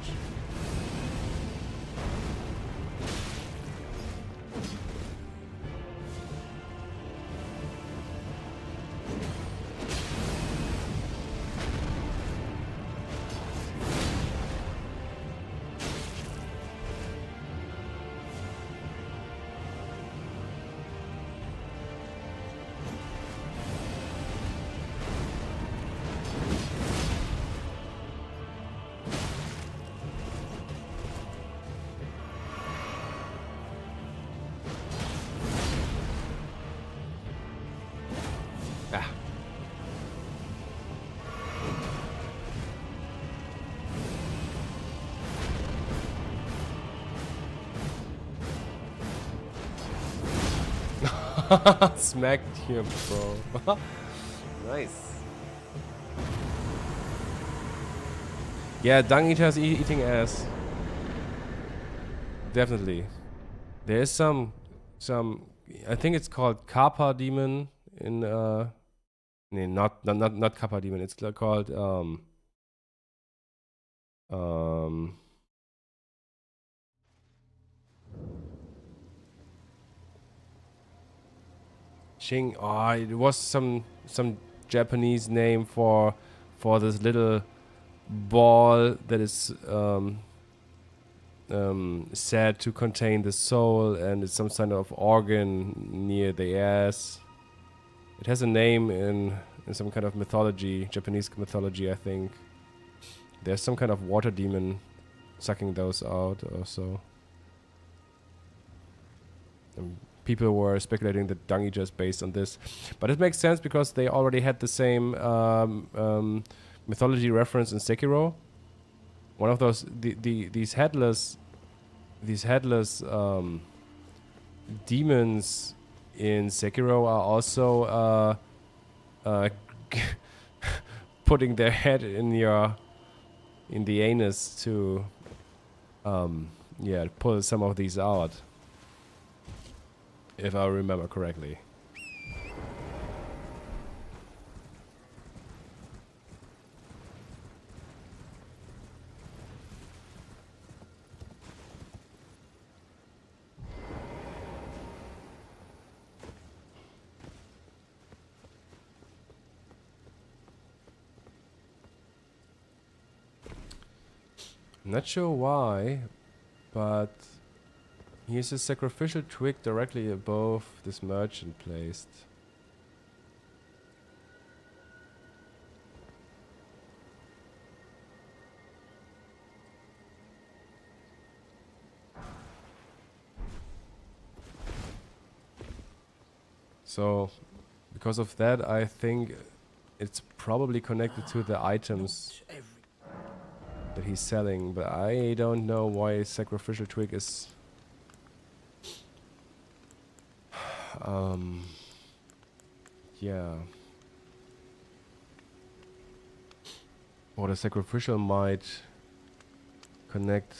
Ah. Smacked him, bro. Nice. Yeah, Dung Eater's eating ass. Definitely. There is some I think it's called Kappa Demon in no, not Kappa Demon. It's called Ching. Oh, it was some Japanese name for this little ball that is said to contain the soul, and it's some kind of organ near the ass. It has a name in some kind of mythology, Japanese mythology, I think. There's some kind of water demon sucking those out or so. People were speculating that Dung Eater is based on this, but it makes sense because they already had the same mythology reference in Sekiro. One of those these headless demons in Sekiro are also putting their head in the anus to yeah, pull some of these out, if I remember correctly. Not sure why, but here's a sacrificial twig directly above this merchant placed. So, because of that, I think it's probably connected to the items that he's selling, but I don't know why sacrificial twig is yeah, or the sacrificial might connect,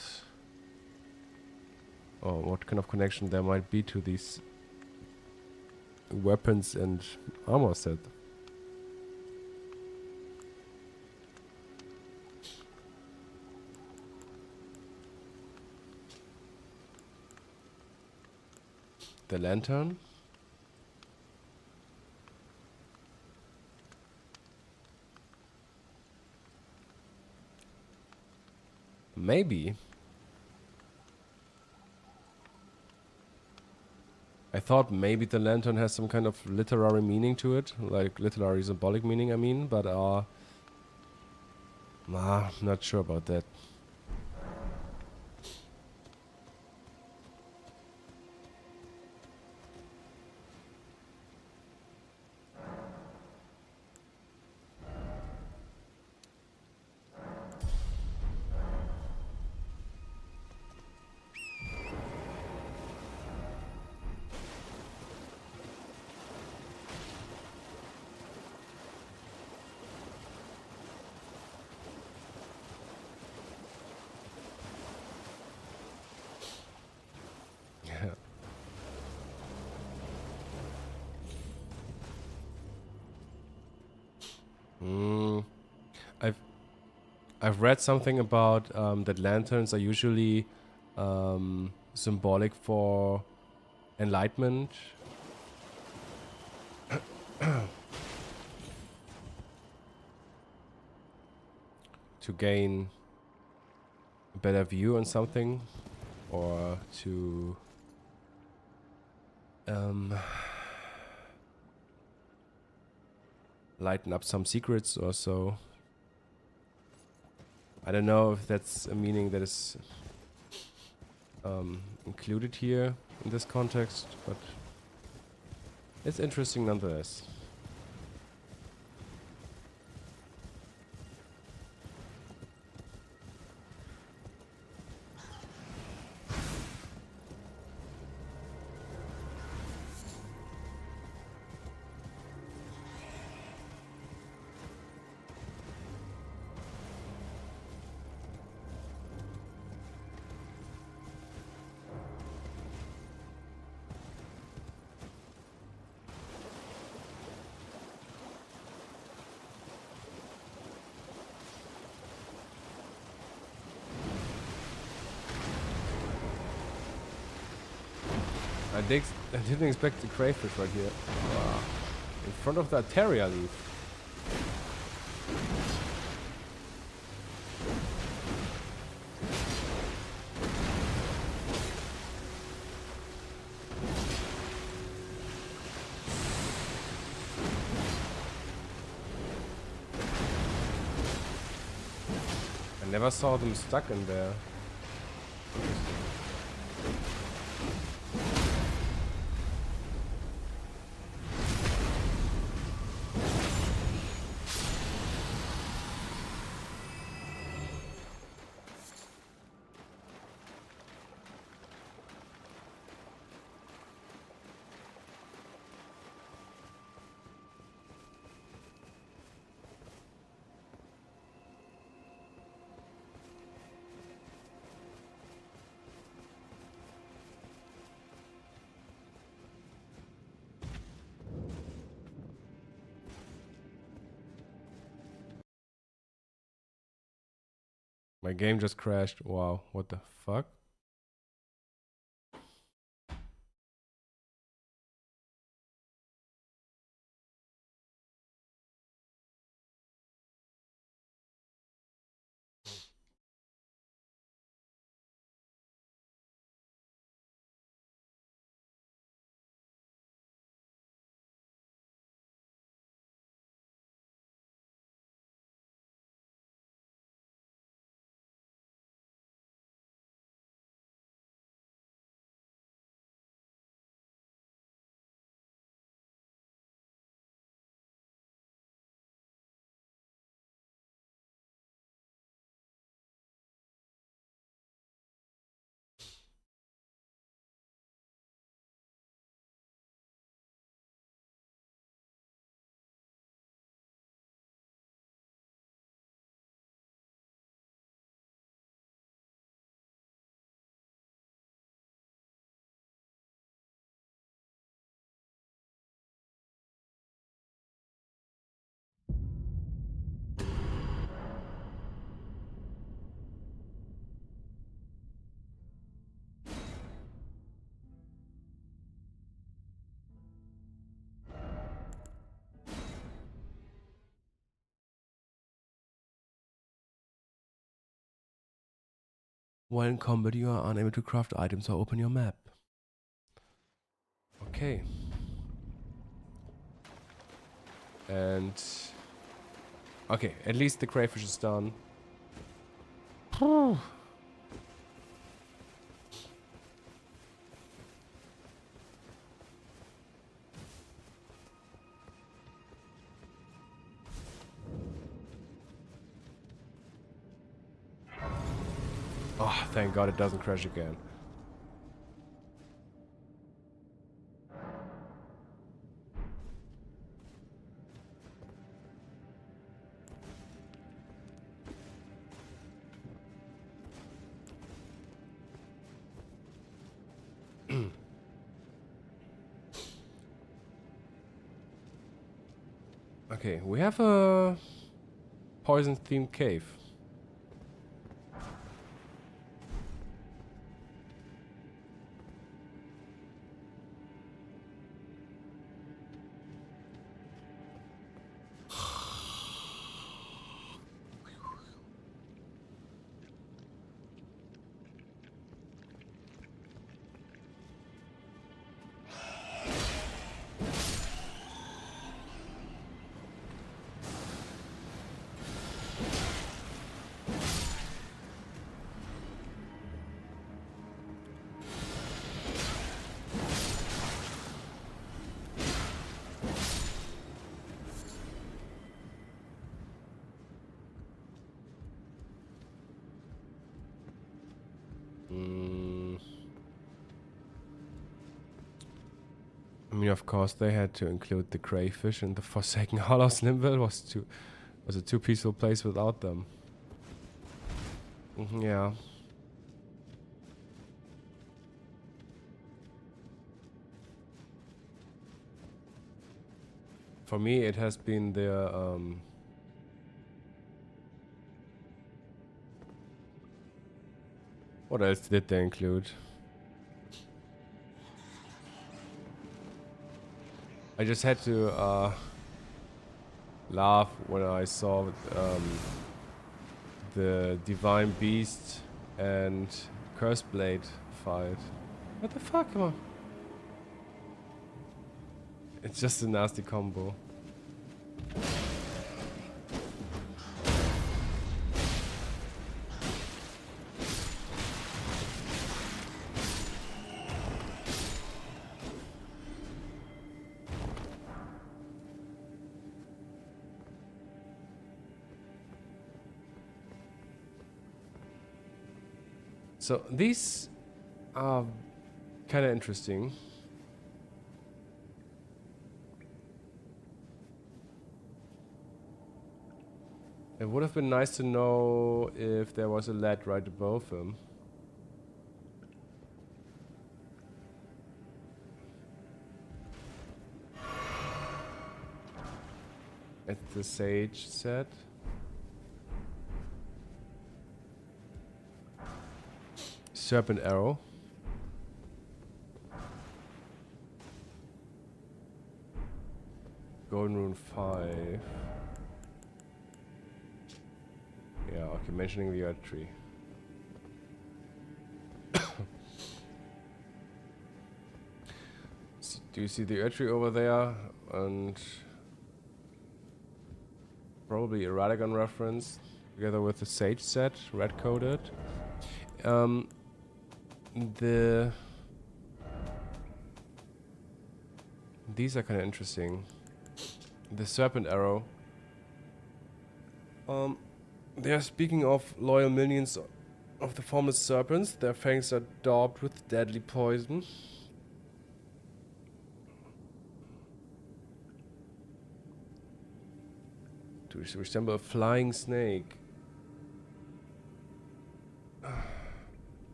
or what kind of connection there might be to these weapons and armor set. The lantern. Maybe. I thought maybe the lantern has some kind of literary meaning to it, like literary symbolic meaning, I mean, but not sure about that. I've read something about that lanterns are usually symbolic for enlightenment. To gain a better view on something, or to lighten up some secrets or so. I don't know if that's a meaning that is included here in this context, but it's interesting nonetheless. I didn't expect the crayfish right here. Wow. In front of the Ateria leaf. I never saw them stuck in there. My game just crashed. Wow, what the fuck? While in combat, you are unable to craft items or open your map. Okay. And... okay, at least the crayfish is done. Oh, thank God it doesn't crash again. Okay, we have a poison-themed cave. Mm. I mean, of course, they had to include the crayfish, and the Forsaken Hollows. Limville was a too peaceful place without them. Yeah. For me, it has been their what else did they include? I just had to laugh when I saw the Divine Beast and Curse Blade fight. What the fuck? Come on. It's just a nasty combo. So these are kind of interesting. It would have been nice to know if there was a lead right above him. At the Sage set. Serpent Arrow. Godwyn Run 5. Yeah, okay, mentioning the Earth Tree. Do you see the Earth Tree over there? And probably a Radagon reference, together with the Sage set, red-coded. These are kind of interesting. The Serpent Arrow. They are speaking of loyal minions of the formless serpents. Their fangs are daubed with deadly poison. To resemble a flying snake.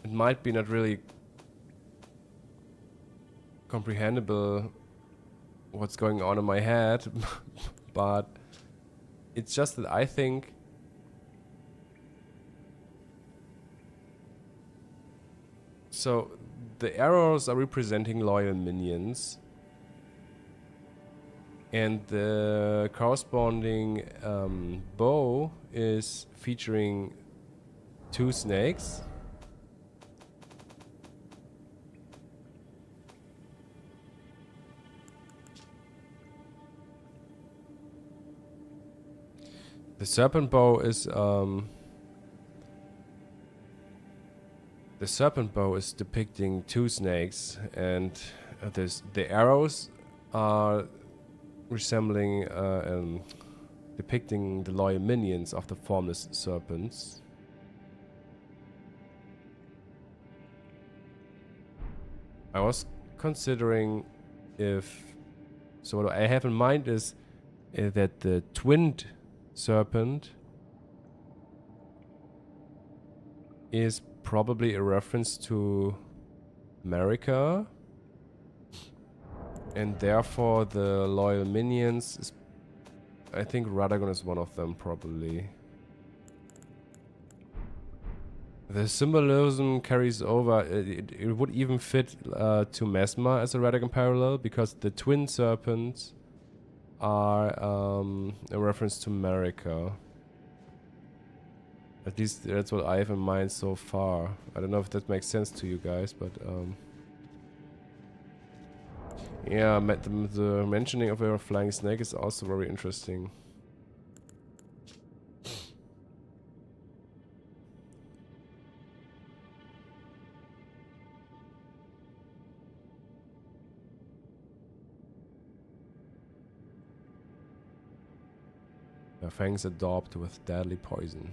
It might be not really comprehensible what's going on in my head, but it's just that I think so the arrows are representing loyal minions, and the corresponding bow is featuring 2 snakes. The serpent bow is depicting 2 snakes, and the arrows are resembling depicting the loyal minions of the formless serpents. I was considering so what I have in mind is that the twinned serpent is probably a reference to America, and therefore the loyal minions is, I think Radagon is one of them probably. The symbolism carries over. It would even fit to Mesmer as a Radagon parallel, because the twin serpents are a reference to America. At least that's what I have in mind so far. I don't know if that makes sense to you guys, but yeah, the mentioning of a flying snake is also very interesting. Her fangs are daubed with deadly poison.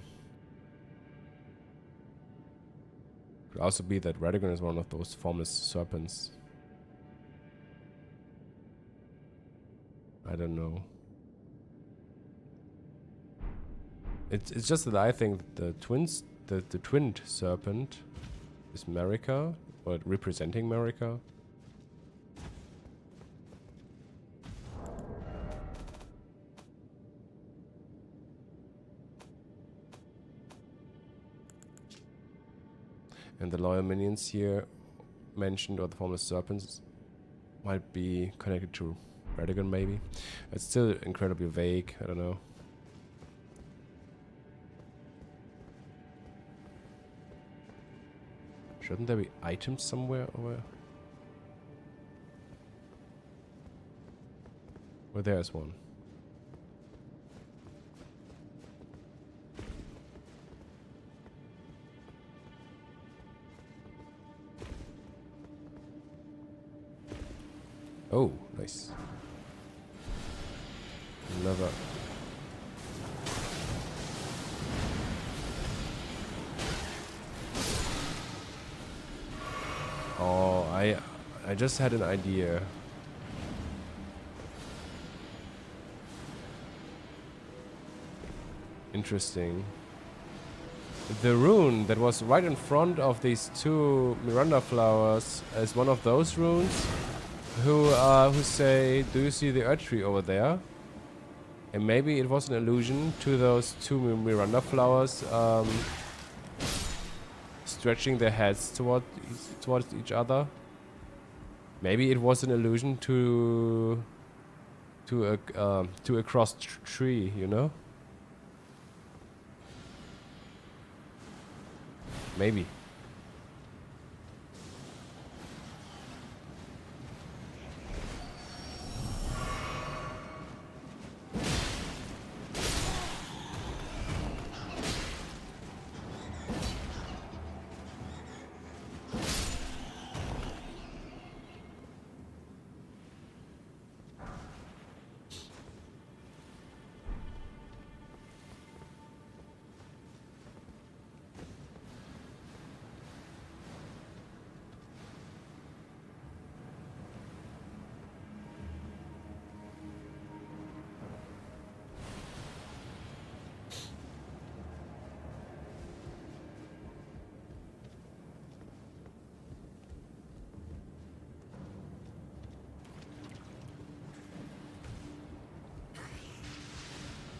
Could also be that Radagon is one of those formless serpents. I don't know. It's just that I think the twinned serpent is Marika, or representing Marika. And the loyal minions here mentioned, or the formless serpents, might be connected to Radagon, maybe. It's still incredibly vague, I don't know. Shouldn't there be items somewhere over? Well, there's one. Oh, nice. Another. Oh, I just had an idea. Interesting. The rune that was right in front of these two Miranda flowers is one of those runes who say, do you see the earth tree over there? And maybe it was an allusion to those two Miranda flowers stretching their heads towards each other. Maybe it was an allusion to a crossed tree, you know? Maybe.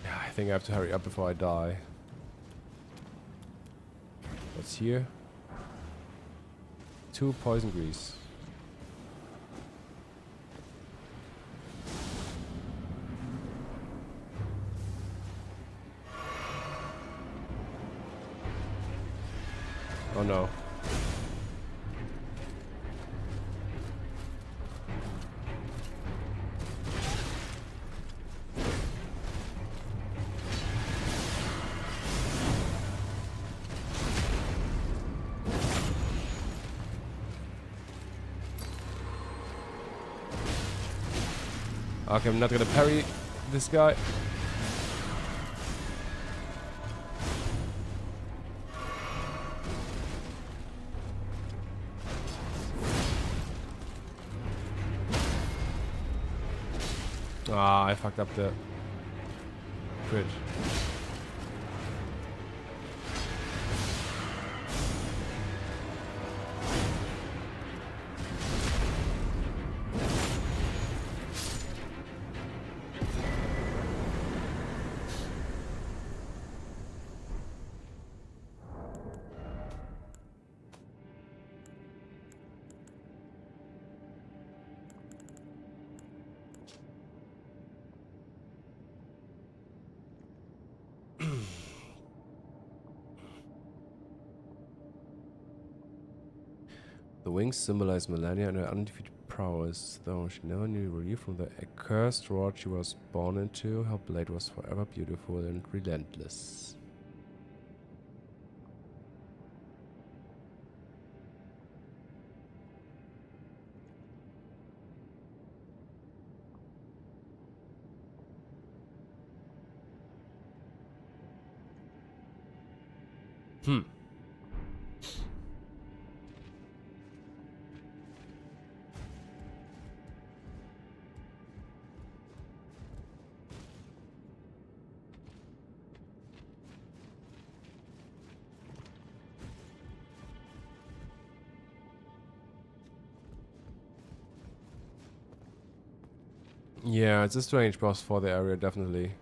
I think I have to hurry up before I die. What's here? 2 poison grease. Oh no. Okay, I'm not gonna parry this guy. Ah, I fucked up the crit. The wings symbolize Melania and her undefeated prowess, though she never knew relief from the accursed rod she was born into. Her blade was forever beautiful and relentless. Hmm. Yeah, it's a strange boss for the area, definitely.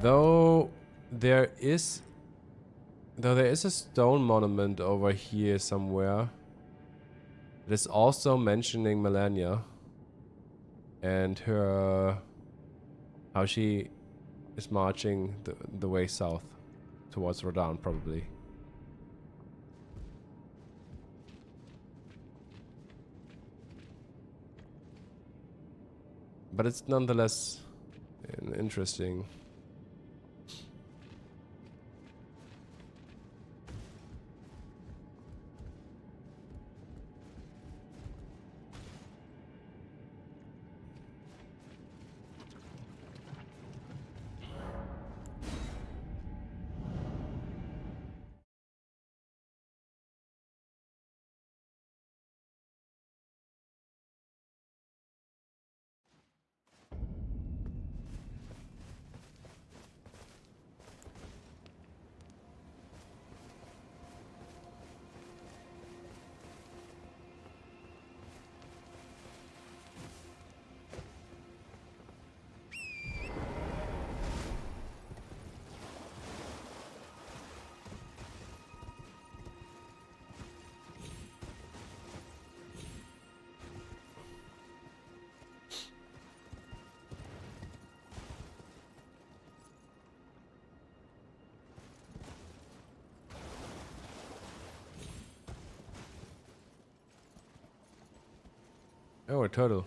Though there is a stone monument over here somewhere. It is also mentioning Melania and her how she is marching the way south towards Rodan, probably. But it's nonetheless interesting. Oh, a turtle.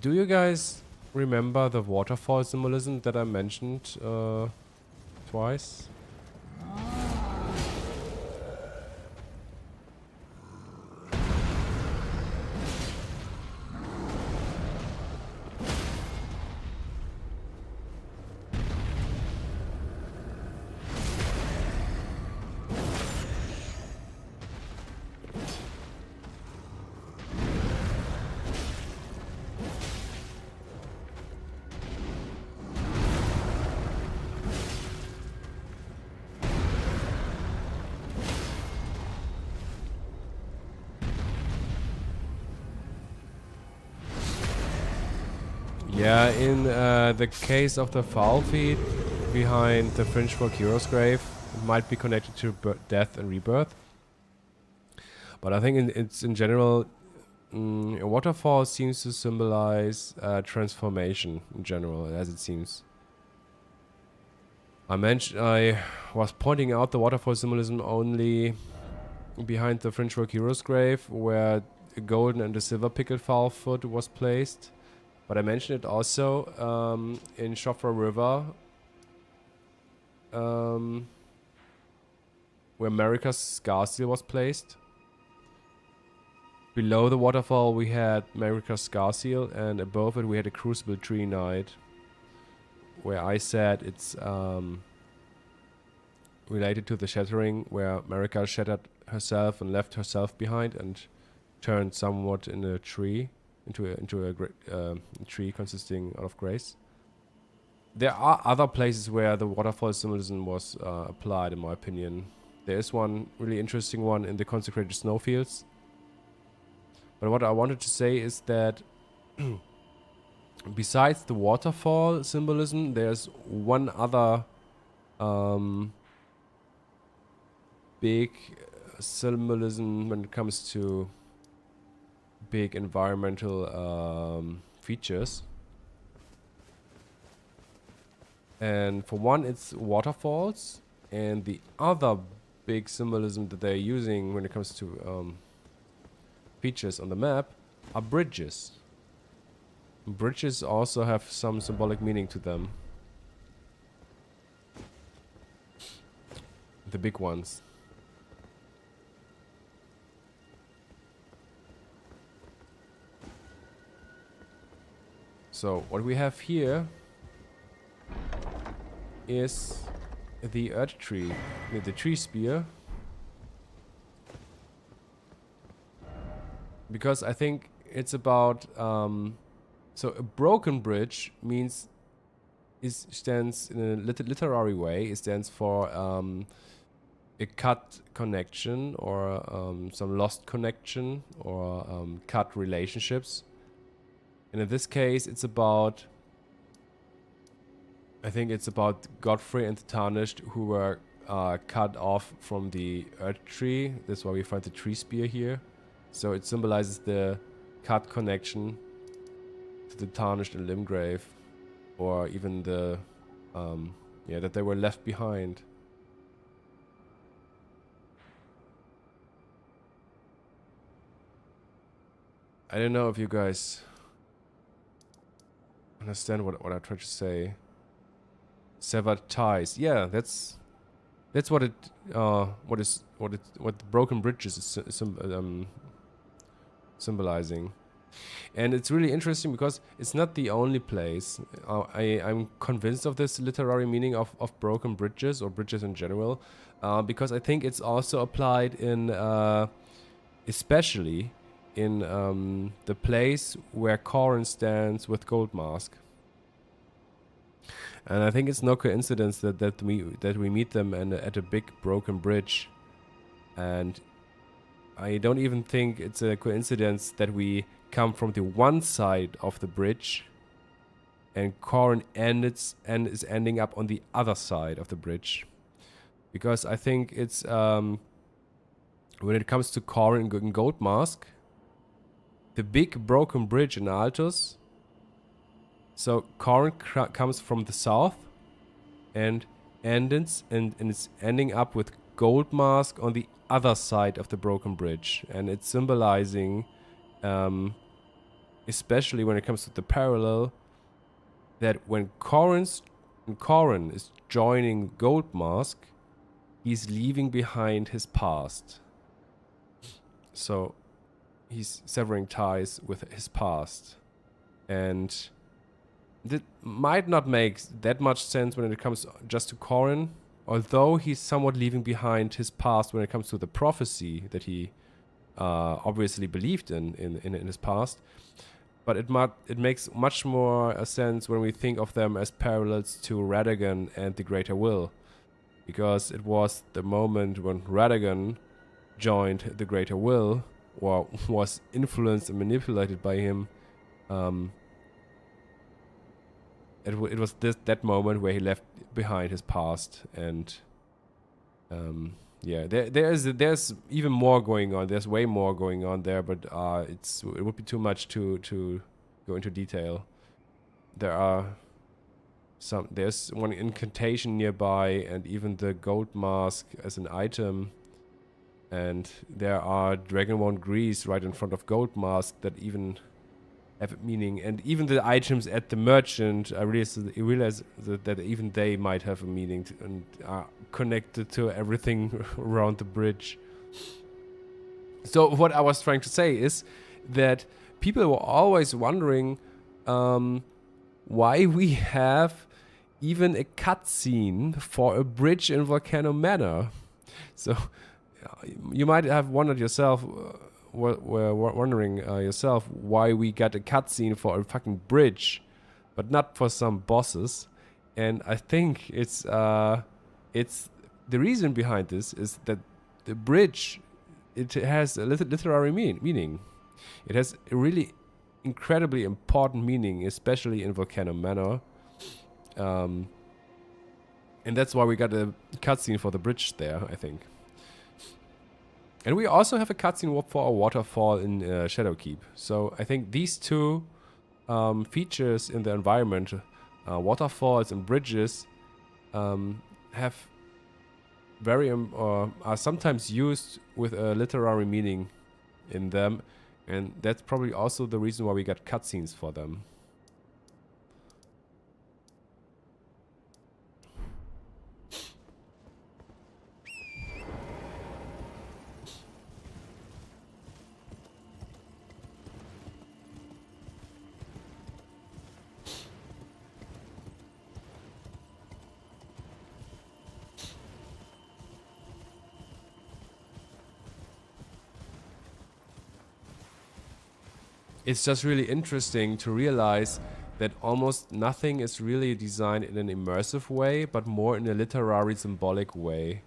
Do you guys remember the waterfall symbolism that I mentioned twice? Yeah, in the case of the foul feet behind the Fringe Folk Hero's grave, it might be connected to death and rebirth. But I think it's in general, a waterfall seems to symbolize transformation in general, as it seems. I was pointing out the waterfall symbolism only behind the Fringe Folk Hero's grave, where a golden and a silver pickled foul foot was placed. But I mentioned it also in Shofra River, where Marika's Scar Seal was placed. Below the waterfall we had Marika's Scar Seal, and above it we had a Crucible Tree Knight, where I said it's related to the shattering, where Marika shattered herself and left herself behind and turned somewhat in a tree. into a tree consisting out of grace. There are other places where the waterfall symbolism was applied, in my opinion. There is one really interesting one in the consecrated snowfields. But what I wanted to say is that besides the waterfall symbolism, there's one other big symbolism when it comes to big environmental features. And for one, it's waterfalls, and the other big symbolism that they're using when it comes to features on the map are bridges. Bridges also have some symbolic meaning to them. The big ones. So what we have here is the earth tree with the tree spear, because I think it's about so a broken bridge means stands in a literary way. It stands for a cut connection, or some lost connection, or cut relationships. And in this case, it's about, I think it's about Godfrey and the Tarnished, who were cut off from the earth tree. That's why we find the tree spear here. So it symbolizes the cut connection to the Tarnished and Limgrave, or even the, yeah, that they were left behind. I don't know if you guys understand what I try to say. Severed ties. Yeah, that's what it what the broken bridges is symbolizing. And it's really interesting because it's not the only place. I'm convinced of this literary meaning of broken bridges, or bridges in general, because I think it's also applied in especially in the place where Corrin stands with Goldmask. And I think it's no coincidence that we meet them at a big broken bridge. And I don't even think it's a coincidence that we come from the one side of the bridge, and Corrin is ending up on the other side of the bridge. Because I think it's when it comes to Corrin and Goldmask, the big broken bridge in Altus. So Corrin comes from the south and it's ending up with Goldmask on the other side of the broken bridge, and it's symbolizing, especially when it comes to the parallel, that when Corrin is joining Goldmask, he's leaving behind his past. So he's severing ties with his past, and that might not make that much sense when it comes just to Corrin, although he's somewhat leaving behind his past when it comes to the prophecy that he obviously believed in his past. But it makes much more sense when we think of them as parallels to Radagon and the Greater Will, because it was the moment when Radagon joined the Greater Will, or was influenced and manipulated by him. It was that moment where he left behind his past, and yeah, there's even more going on. There's way more going on there, but it would be too much to go into detail. There's one incantation nearby, and even the gold mask as an item, and there are Dragonborn Grease right in front of gold mask that even have meaning, and even the items at the merchant, I realize that even they might have a meaning and are connected to everything around the bridge. So what I was trying to say is that people were always wondering why we have even a cutscene for a bridge in Volcano Manor. So you might have wondered yourself, were wondering yourself why we got a cutscene for a fucking bridge, but not for some bosses, and I think it's the reason behind this is that the bridge, it has a literary meaning. It has a really incredibly important meaning, especially in Volcano Manor. And that's why we got a cutscene for the bridge there, I think. And we also have a cutscene for a waterfall in Shadowkeep. So I think these two features in the environment, waterfalls and bridges, have very are sometimes used with a literary meaning in them, and that's probably also the reason why we got cutscenes for them. It's just really interesting to realize that almost nothing is really designed in an immersive way, but more in a literary symbolic way.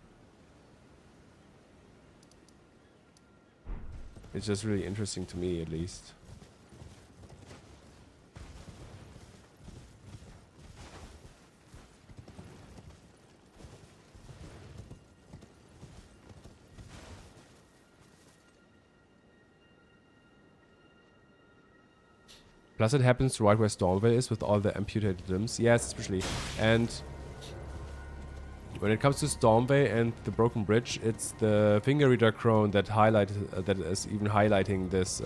It's just really interesting to me, at least. Plus it happens right where Stormvale is with all the amputated limbs. Yes, especially. And when it comes to Stormvale and the broken bridge, it's the finger reader crone that that is even highlighting this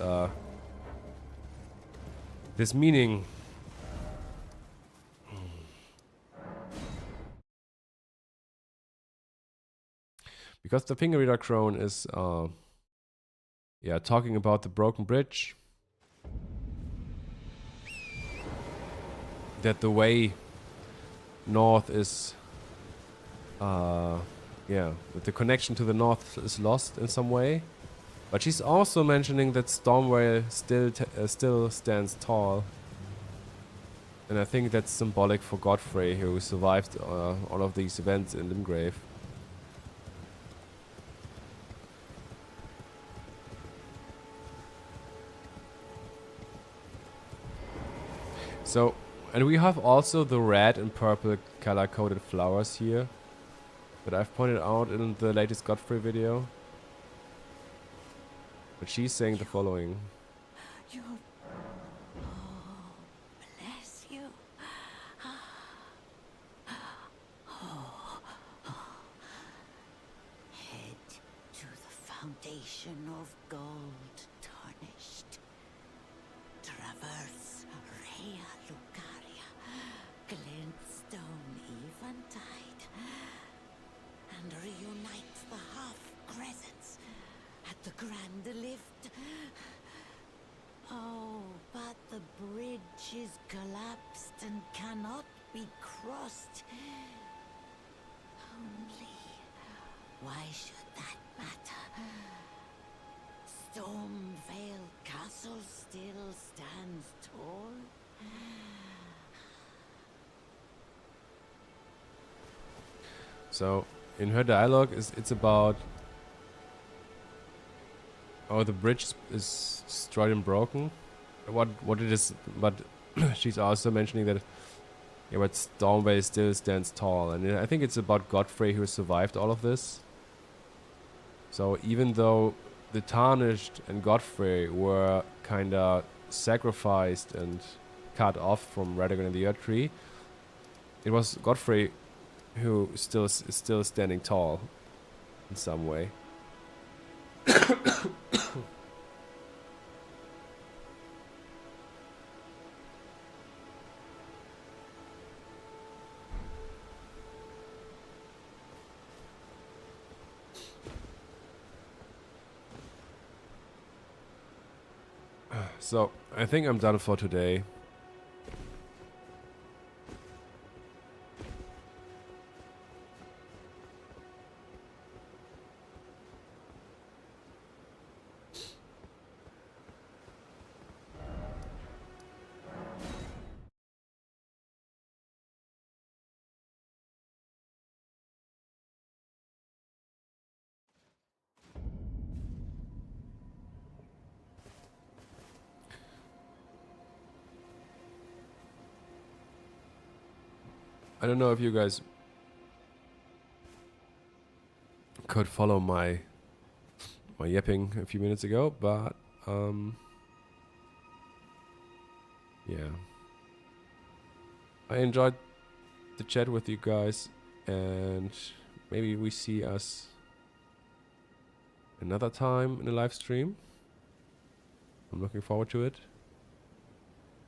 this meaning. Because the finger reader crone is yeah, talking about the broken bridge. That the way north is, yeah, that the connection to the north is lost in some way. But she's also mentioning that Stormvale still stands tall. And I think that's symbolic for Godfrey, who survived all of these events in Limgrave. So, and we have also the red and purple color-coded flowers here that I've pointed out in the latest Godfrey video. But she's saying the following. You... Oh, bless you. Head to the foundation of gold tarnished. Traverse Rhea Lucaria, glintstone eventide, and reunite the half-crescents at the grand lift. Oh, but the bridge is collapsed and cannot be crossed. Only, why should that matter? Stormvale Castle still stands tall. So, in her dialogue, it's about... Oh, the bridge is destroyed and broken. What it is, but she's also mentioning that, yeah, but Stormvale still stands tall, and I think it's about Godfrey who survived all of this. So even though the Tarnished and Godfrey were kinda sacrificed and cut off from Radagon and the Earth Tree, it was Godfrey who is still standing tall in some way. So, I think I'm done for today. I don't know if you guys could follow my yapping a few minutes ago, but yeah, I enjoyed the chat with you guys, and maybe we see us another time in a live stream. I'm looking forward to it.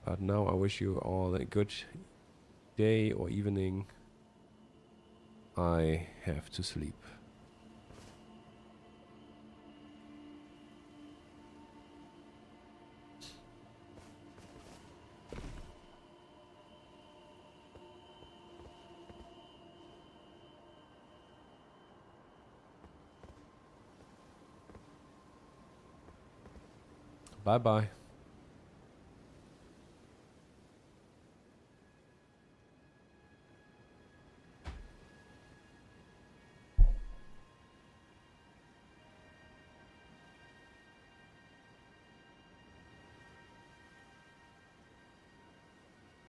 But now I wish you all a good day or evening. I have to sleep. Bye bye.